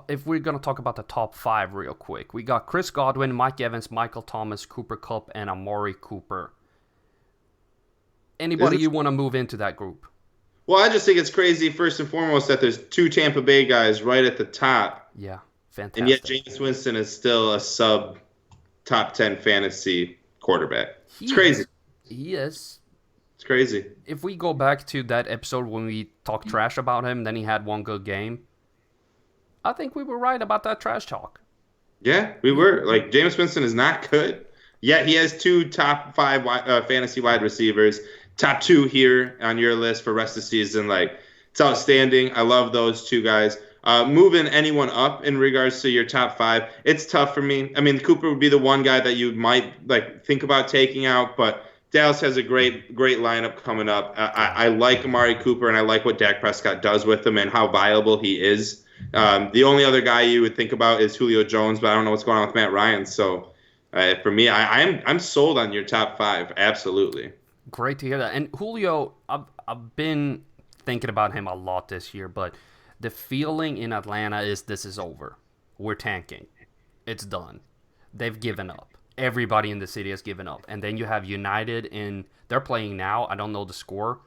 if we're going to talk about the top 5 real quick, we got Chris Godwin, Mike Evans, Michael Thomas, Cooper Kupp, and Amari Cooper. Anybody you want to move into that group? Well, I just think it's crazy, first and foremost, that there's 2 Tampa Bay guys right at the top. Yeah, fantastic. And yet Jameis Winston is still a sub-top 10 fantasy quarterback. It's crazy. He is. It's crazy. If we go back to that episode when we talked trash about him, then he had one good game, I think we were right about that trash talk. Yeah, we were. Like, Jameis Winston is not good. Yet he has 2 top 5 fantasy wide receivers. Top 2 here on your list for rest of the season. Like, it's outstanding. I love those 2 guys. Moving anyone up in regards to your top 5, it's tough for me. I mean, Cooper would be the one guy that you might think about taking out, but Dallas has a great lineup coming up. I like Amari Cooper, and I like what Dak Prescott does with him and how viable he is. The only other guy you would think about is Julio Jones, but I don't know what's going on with Matt Ryan. So for me, I'm sold on your top 5. Absolutely. Great to hear that. And Julio, I've been thinking about him a lot this year, but the feeling in Atlanta is this is over. We're tanking. It's done. They've given up. Everybody in the city has given up. And then you have United they're playing now. I don't know the score,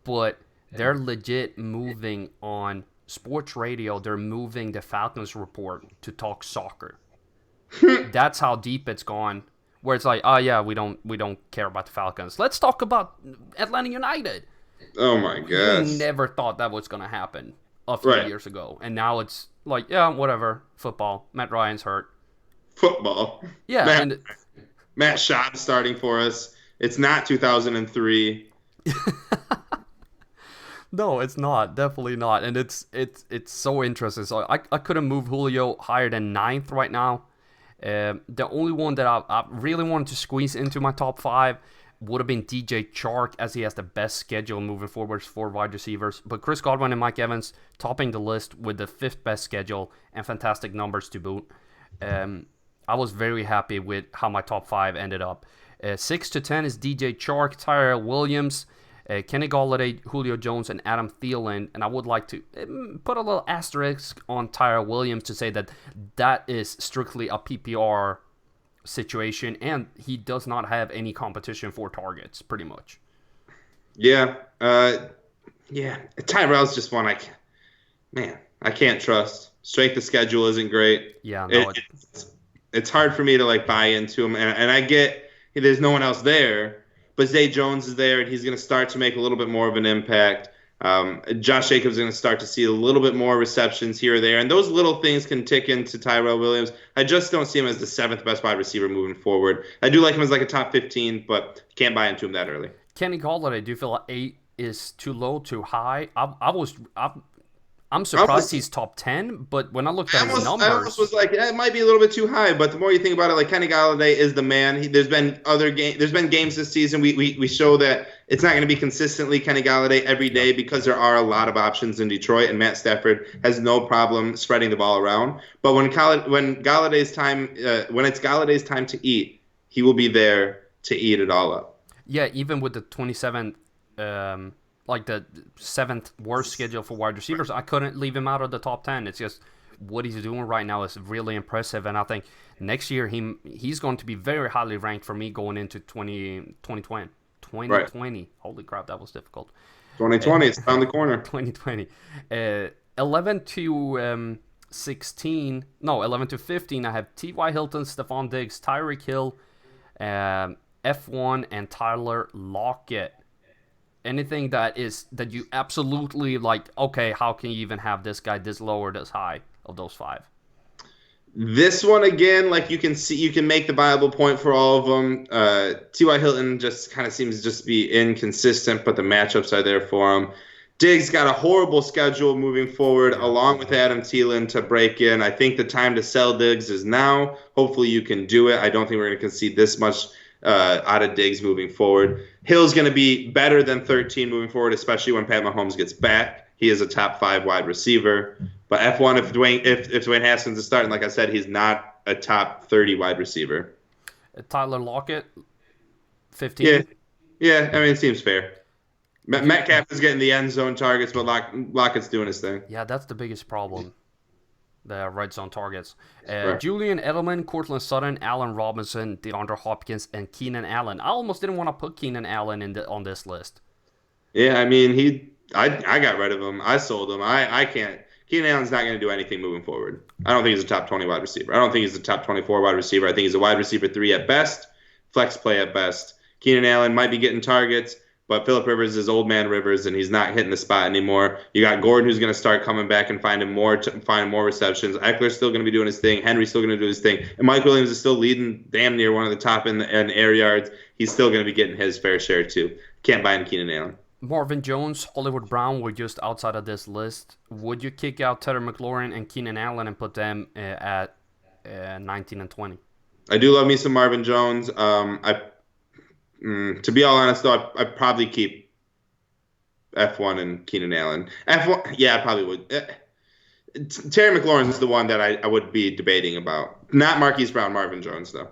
but they're legit moving on sports radio. They're moving the Falcons report to talk soccer. That's how deep it's gone. Where it's like, oh yeah, we don't care about the Falcons. Let's talk about Atlanta United. Oh my gosh. We never thought that was gonna happen a few years ago, and now it's like, yeah, whatever. Football. Matt Ryan's hurt. Football. Yeah, Matt Schaub starting for us. It's not 2003. No, it's not. Definitely not. And it's so interesting. So I couldn't move Julio higher than 9th right now. The only one that I really wanted to squeeze into my top 5 would have been DJ Chark, as he has the best schedule moving forward for wide receivers. But Chris Godwin and Mike Evans topping the list with the 5th best schedule and fantastic numbers to boot. I was very happy with how my top 5 ended up. 6 to 10 is DJ Chark, Tyrell Williams, Kenny Golladay, Julio Jones, and Adam Thielen. And I would like to put a little asterisk on Tyrell Williams to say that is strictly a PPR situation, and he does not have any competition for targets, pretty much. Yeah. Tyrell's just one I can't trust. Strength of schedule isn't great. Yeah, no, it's hard for me to buy into him, and I get there's no one else there. But Zay Jones is there, and he's going to start to make a little bit more of an impact. Josh Jacobs is going to start to see a little bit more receptions here or there, and those little things can tick into Tyrell Williams. I just don't see him as the 7th best wide receiver moving forward. I do like him as a top 15, but can't buy into him that early. Kenny Golladay, do you feel like 8 is too low, too high? I'm surprised he's top 10, but when I looked at his numbers, I almost was like, it might be a little bit too high. But the more you think about it, Kenny Golladay is the man. There's been games this season we show that it's not going to be consistently Kenny Golladay every day because there are a lot of options in Detroit, and Matt Stafford has no problem spreading the ball around. But when Galladay's time, when it's Galladay's time to eat, he will be there to eat it all up. Yeah, even with the 27th. The 7th worst schedule for wide receivers, I couldn't leave him out of the top 10. It's just what he's doing right now is really impressive, and I think next year he's going to be very highly ranked for me going into 2020. Right. Holy crap, that was difficult. 2020, it's around the corner. 2020. 11 to 16, no, 11 to 15, I have T.Y. Hilton, Stephon Diggs, Tyreek Hill, F1, and Tyler Lockett. Anything that you absolutely like, okay, how can you even have this guy this low or this high of those 5? This one again, like you can see, you can make the viable point for all of them. T.Y. Hilton just kind of seems to just be inconsistent, but the matchups are there for him. Diggs got a horrible schedule moving forward, along with Adam Thielen to break in. I think the time to sell Diggs is now. Hopefully you can do it. I don't think we're going to concede this much out of Diggs moving forward. Hill's going to be better than 13 moving forward, especially when Pat Mahomes gets back. He is a top 5 wide receiver. But F1, if Dwayne Haskins is starting, like I said, he's not a top 30 wide receiver. Tyler Lockett, 15. Yeah. I mean, it seems fair. Metcalf is getting the end zone targets, but Lockett's doing his thing. Yeah, that's the biggest problem. The red zone targets. Right. Julian Edelman, Courtland Sutton, Allen Robinson, DeAndre Hopkins, and Keenan Allen. I almost didn't want to put Keenan Allen on this list. Yeah, I mean, I got rid of him. I sold him. I can't. Keenan Allen's not going to do anything moving forward. I don't think he's a top 20 wide receiver. I don't think he's a top 24 wide receiver. I think he's a wide receiver 3 at best, flex play at best. Keenan Allen might be getting targets, but Phillip Rivers is old man Rivers, and he's not hitting the spot anymore. You got Gordon, who's going to start coming back and finding more receptions. Eckler's still going to be doing his thing. Henry's still going to do his thing. And Mike Williams is still leading damn near one of the top in air yards. He's still going to be getting his fair share, too. Can't buy into Keenan Allen. Marvin Jones, Hollywood Brown were just outside of this list. Would you kick out Terry McLaurin and Keenan Allen and put them at 19 and 20? I do love me some Marvin Jones. To be all honest, though, I'd probably keep F1 and Keenan Allen. F1, yeah, I probably would. Terry McLaurin is the one that I would be debating about. Not Marquise Brown, Marvin Jones, though.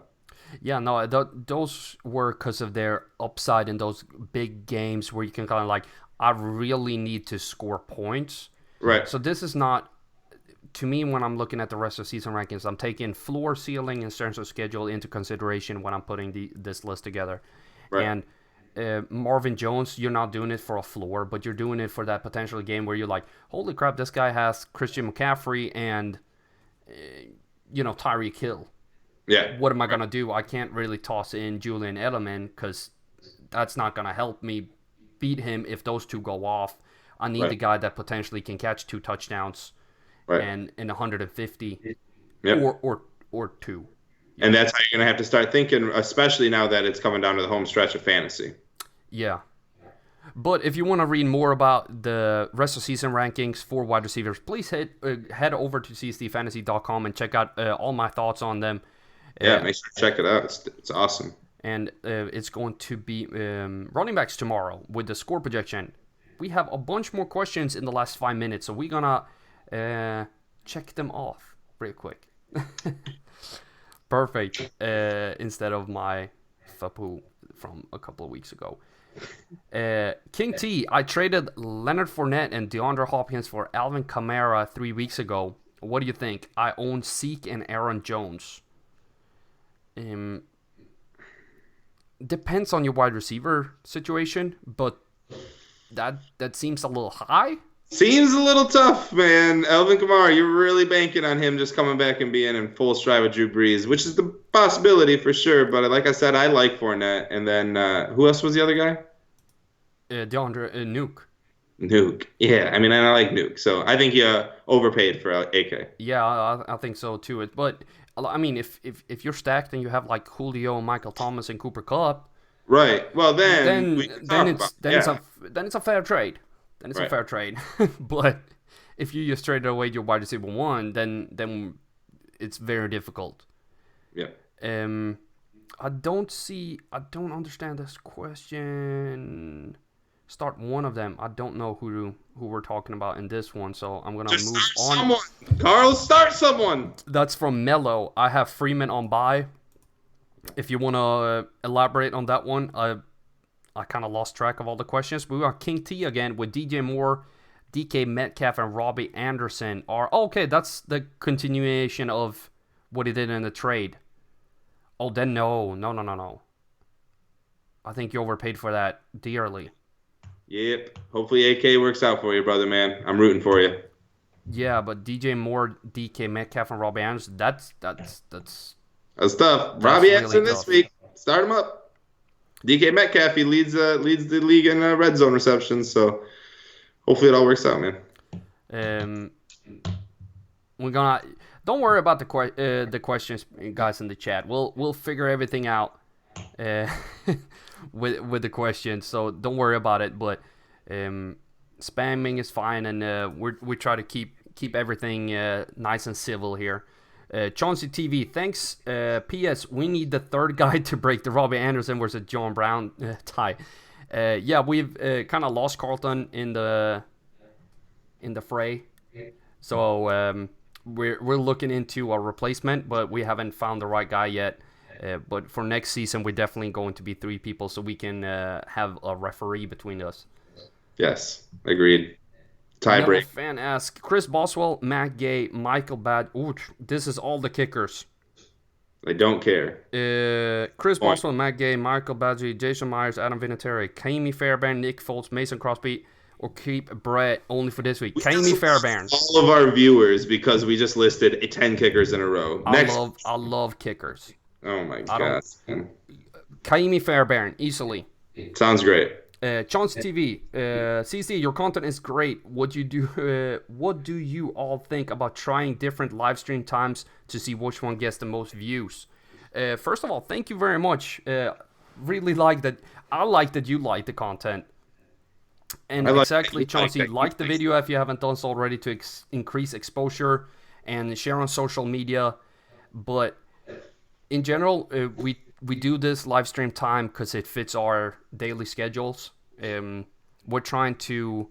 Yeah, no, those were because of their upside in those big games where you can kind of like, I really need to score points. Right. So this is not, to me, when I'm looking at the rest of season rankings, I'm taking floor, ceiling, and strength of schedule into consideration when I'm putting this list together. Right. And Marvin Jones, you're not doing it for a floor, but you're doing it for that potential game where you're like, holy crap, this guy has Christian McCaffrey and, Tyreek Hill. Yeah. What am I going to do? I can't really toss in Julian Edelman because that's not going to help me beat him if those two go off. I need the guy that potentially can catch 2 touchdowns and in 150 or 2. And that's how you're going to have to start thinking, especially now that it's coming down to the home stretch of fantasy. Yeah. But if you want to read more about the rest of season rankings for wide receivers, please head over to csdfantasy.com and check out all my thoughts on them. Yeah, make sure to check it out. It's awesome. And it's going to be running backs tomorrow with the score projection. We have a bunch more questions in the last 5 minutes, so we're going to check them off real quick. Perfect. Instead of my fapu from a couple of weeks ago. King T, I traded Leonard Fournette and DeAndre Hopkins for Alvin Kamara 3 weeks ago. What do you think? I own Zeke and Aaron Jones. Depends on your wide receiver situation, but that seems a little high. Seems a little tough, man. Alvin Kamara, you're really banking on him just coming back and being in full stride with Drew Brees, which is the possibility for sure. But like I said, I like Fournette. And then who else was the other guy? DeAndre Nuke. Nuke. Yeah, I mean, I like Nuke. So I think you overpaid for AK. Yeah, I think so too. But I mean, if you're stacked and you have like Julio, Michael Thomas, and Cooper Kupp, right? Well, then it's a fair trade. Then it's a fair trade. But if you just traded away your wide receiver 1, then it's very difficult. Yeah. I don't understand this question. Start one of them. I don't know who we're talking about in this one, so I'm gonna move on. Someone, Carl, start someone. That's from Mello. I have Freeman on bye. If you wanna elaborate on that one, I kind of lost track of all the questions. But we got King T again with DJ Moore, DK Metcalf, and Robbie Anderson. Okay, that's the continuation of what he did in the trade. Oh, then no. I think you overpaid for that dearly. Yep. Hopefully AK works out for you, brother, man. I'm rooting for you. Yeah, but DJ Moore, DK Metcalf, and Robbie Anderson, that's tough. Robbie Anderson this week. Start him up. DK Metcalf, he leads the league in red zone receptions. So hopefully it all works out, man. We're gonna don't worry about the questions, guys, in the chat. We'll figure everything out with the questions. So don't worry about it. But spamming is fine, and we try to keep everything nice and civil here. Chauncey TV, thanks. P.S. We need the third guy to break the Robbie Anderson versus John Brown tie. Yeah, we've kind of lost Carlton in the fray, so we're looking into a replacement, but we haven't found the right guy yet. But for next season, we're definitely going to be 3 people, so we can have a referee between us. Yes, agreed. Tiebreak. Fan asks, Chris Boswell, Matt Gay, Michael Bad. Ooh, this is all the kickers. I don't care. Chris Boswell, Matt Gay, Michael Badgley, Jason Myers, Adam Vinatieri, Kami Fairbairn, Nick Foles, Mason Crosby, or keep Brett only for this week. Kami Fairbairn. All of our viewers because we just listed 10 kickers in a row. I love kickers. Oh my god. Kami Fairbairn, easily. Sounds great. Chance TV, CC, your content is great. What do you all think about trying different live stream times to see which one gets the most views? First of all, thank you very much. Really like that. I like that you like the content. And exactly, Chauncey, like the video if you haven't done so already to increase exposure and share on social media. But in general, we do this live stream time because it fits our daily schedules. We're trying to...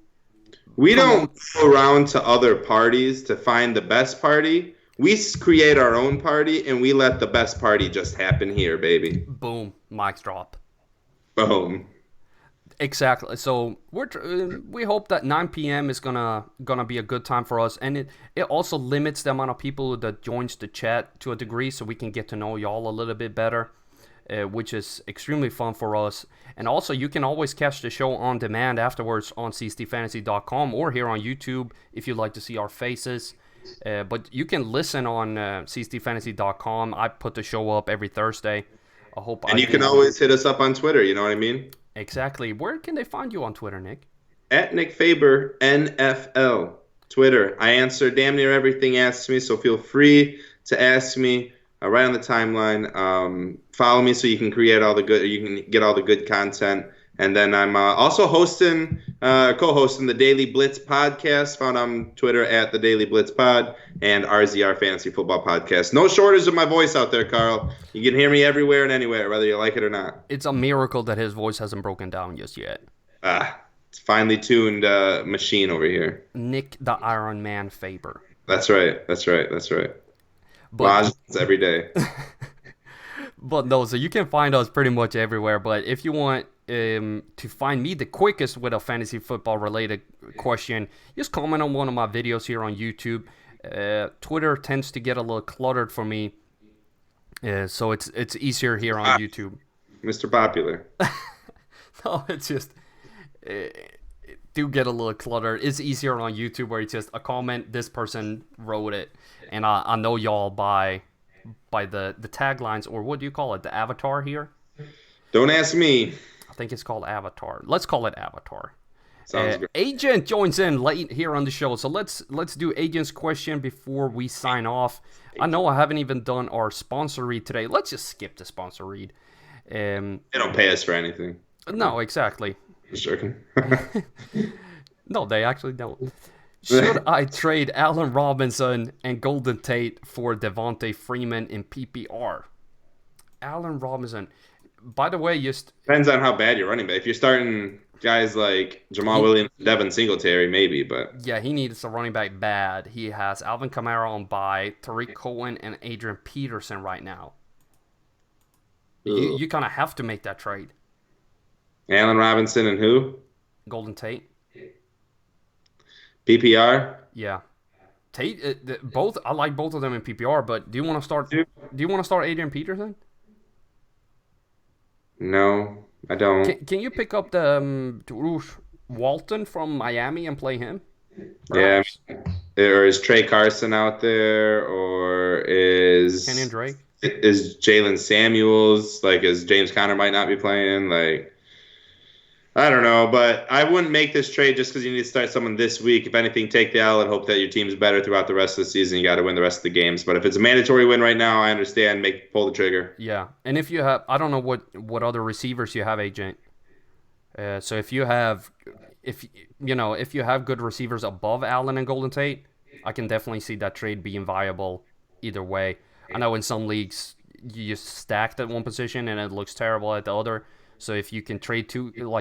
We don't go around to other parties to find the best party. We create our own party, and we let the best party just happen here, baby. Boom. Mic drop. Boom. Exactly. So we hope that 9 p.m. is gonna be a good time for us, and it also limits the amount of people that joins the chat to a degree, so we can get to know y'all a little bit better. Which is extremely fun for us. And also, you can always catch the show on demand afterwards on CSTFantasy.com or here on YouTube if you'd like to see our faces. But you can listen on CSTFantasy.com. I put the show up every Thursday. And you can always hit us up on Twitter, you know what I mean? Exactly. Where can they find you on Twitter, Nick? At Nick Faber, NFL. Twitter. I answer damn near everything asked me, so feel free to ask me. Right on the timeline. Follow me so you can get all the good content. And then I'm also co-hosting the Daily Blitz podcast, found on Twitter at the Daily Blitz Pod, and RZR Fantasy Football Podcast. No shortage of my voice out there, Carl. You can hear me everywhere and anywhere, whether you like it or not. It's a miracle that his voice hasn't broken down just yet. It's finely tuned machine over here. Nick the Iron Man Faber. That's right. But, every day. But no, so you can find us pretty much everywhere. But if you want to find me the quickest with a fantasy football related question, just comment on one of my videos here on YouTube. Twitter tends to get a little cluttered for me, so it's easier here on YouTube. Mr. Popular. No, it's just do get a little cluttered. It's easier on YouTube where it's just a comment. This person wrote it. And I know y'all by the taglines, or what do you call it? The avatar here? Don't ask me. I think it's called avatar. Let's call it avatar. Sounds good. Agent joins in late here on the show. So let's do Agent's question before we sign off. I know I haven't even done our sponsor read today. Let's just skip the sponsor read. They don't pay us for anything. No, exactly. Just joking. No, they actually don't. Should I trade Allen Robinson and Golden Tate for Devontae Freeman in PPR? Allen Robinson. By the way, depends on how bad you're running back. If you're starting guys like Jamal Williams, Devin Singletary, maybe, but yeah, he needs a running back bad. He has Alvin Kamara on bye, Tariq Cohen, and Adrian Peterson right now. You kind of have to make that trade. Allen Robinson and who? Golden Tate. PPR? Yeah. Tate, both. I like both of them in PPR, but do you want to start? Do you want to start Adrian Peterson? No, I don't. Can you pick up the Walton from Miami and play him? Perhaps? Yeah. Or is Trey Carson out there, or is Kenyon Drake? is Jalen Samuels, like, as James Conner might not be playing. Like, I don't know, but I wouldn't make this trade just because you need to start someone this week. If anything, take the L and hope that your team's better throughout the rest of the season. You got to win the rest of the games. But if it's a mandatory win right now, I understand. Pull the trigger. Yeah, and if you have, I don't know what other receivers you have, agent. So if you have, if you have good receivers above Allen and Golden Tate, I can definitely see that trade being viable either way. I know in some leagues you just stacked at one position and it looks terrible at the other. So if you can trade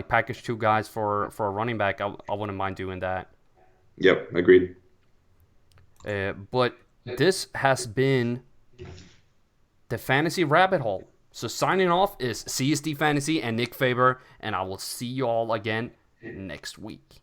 package two guys for a running back, I wouldn't mind doing that. Yep, agreed. But this has been the Fantasy Rabbit Hole. So signing off is CSD Fantasy and Nick Faber, and I will see you all again next week.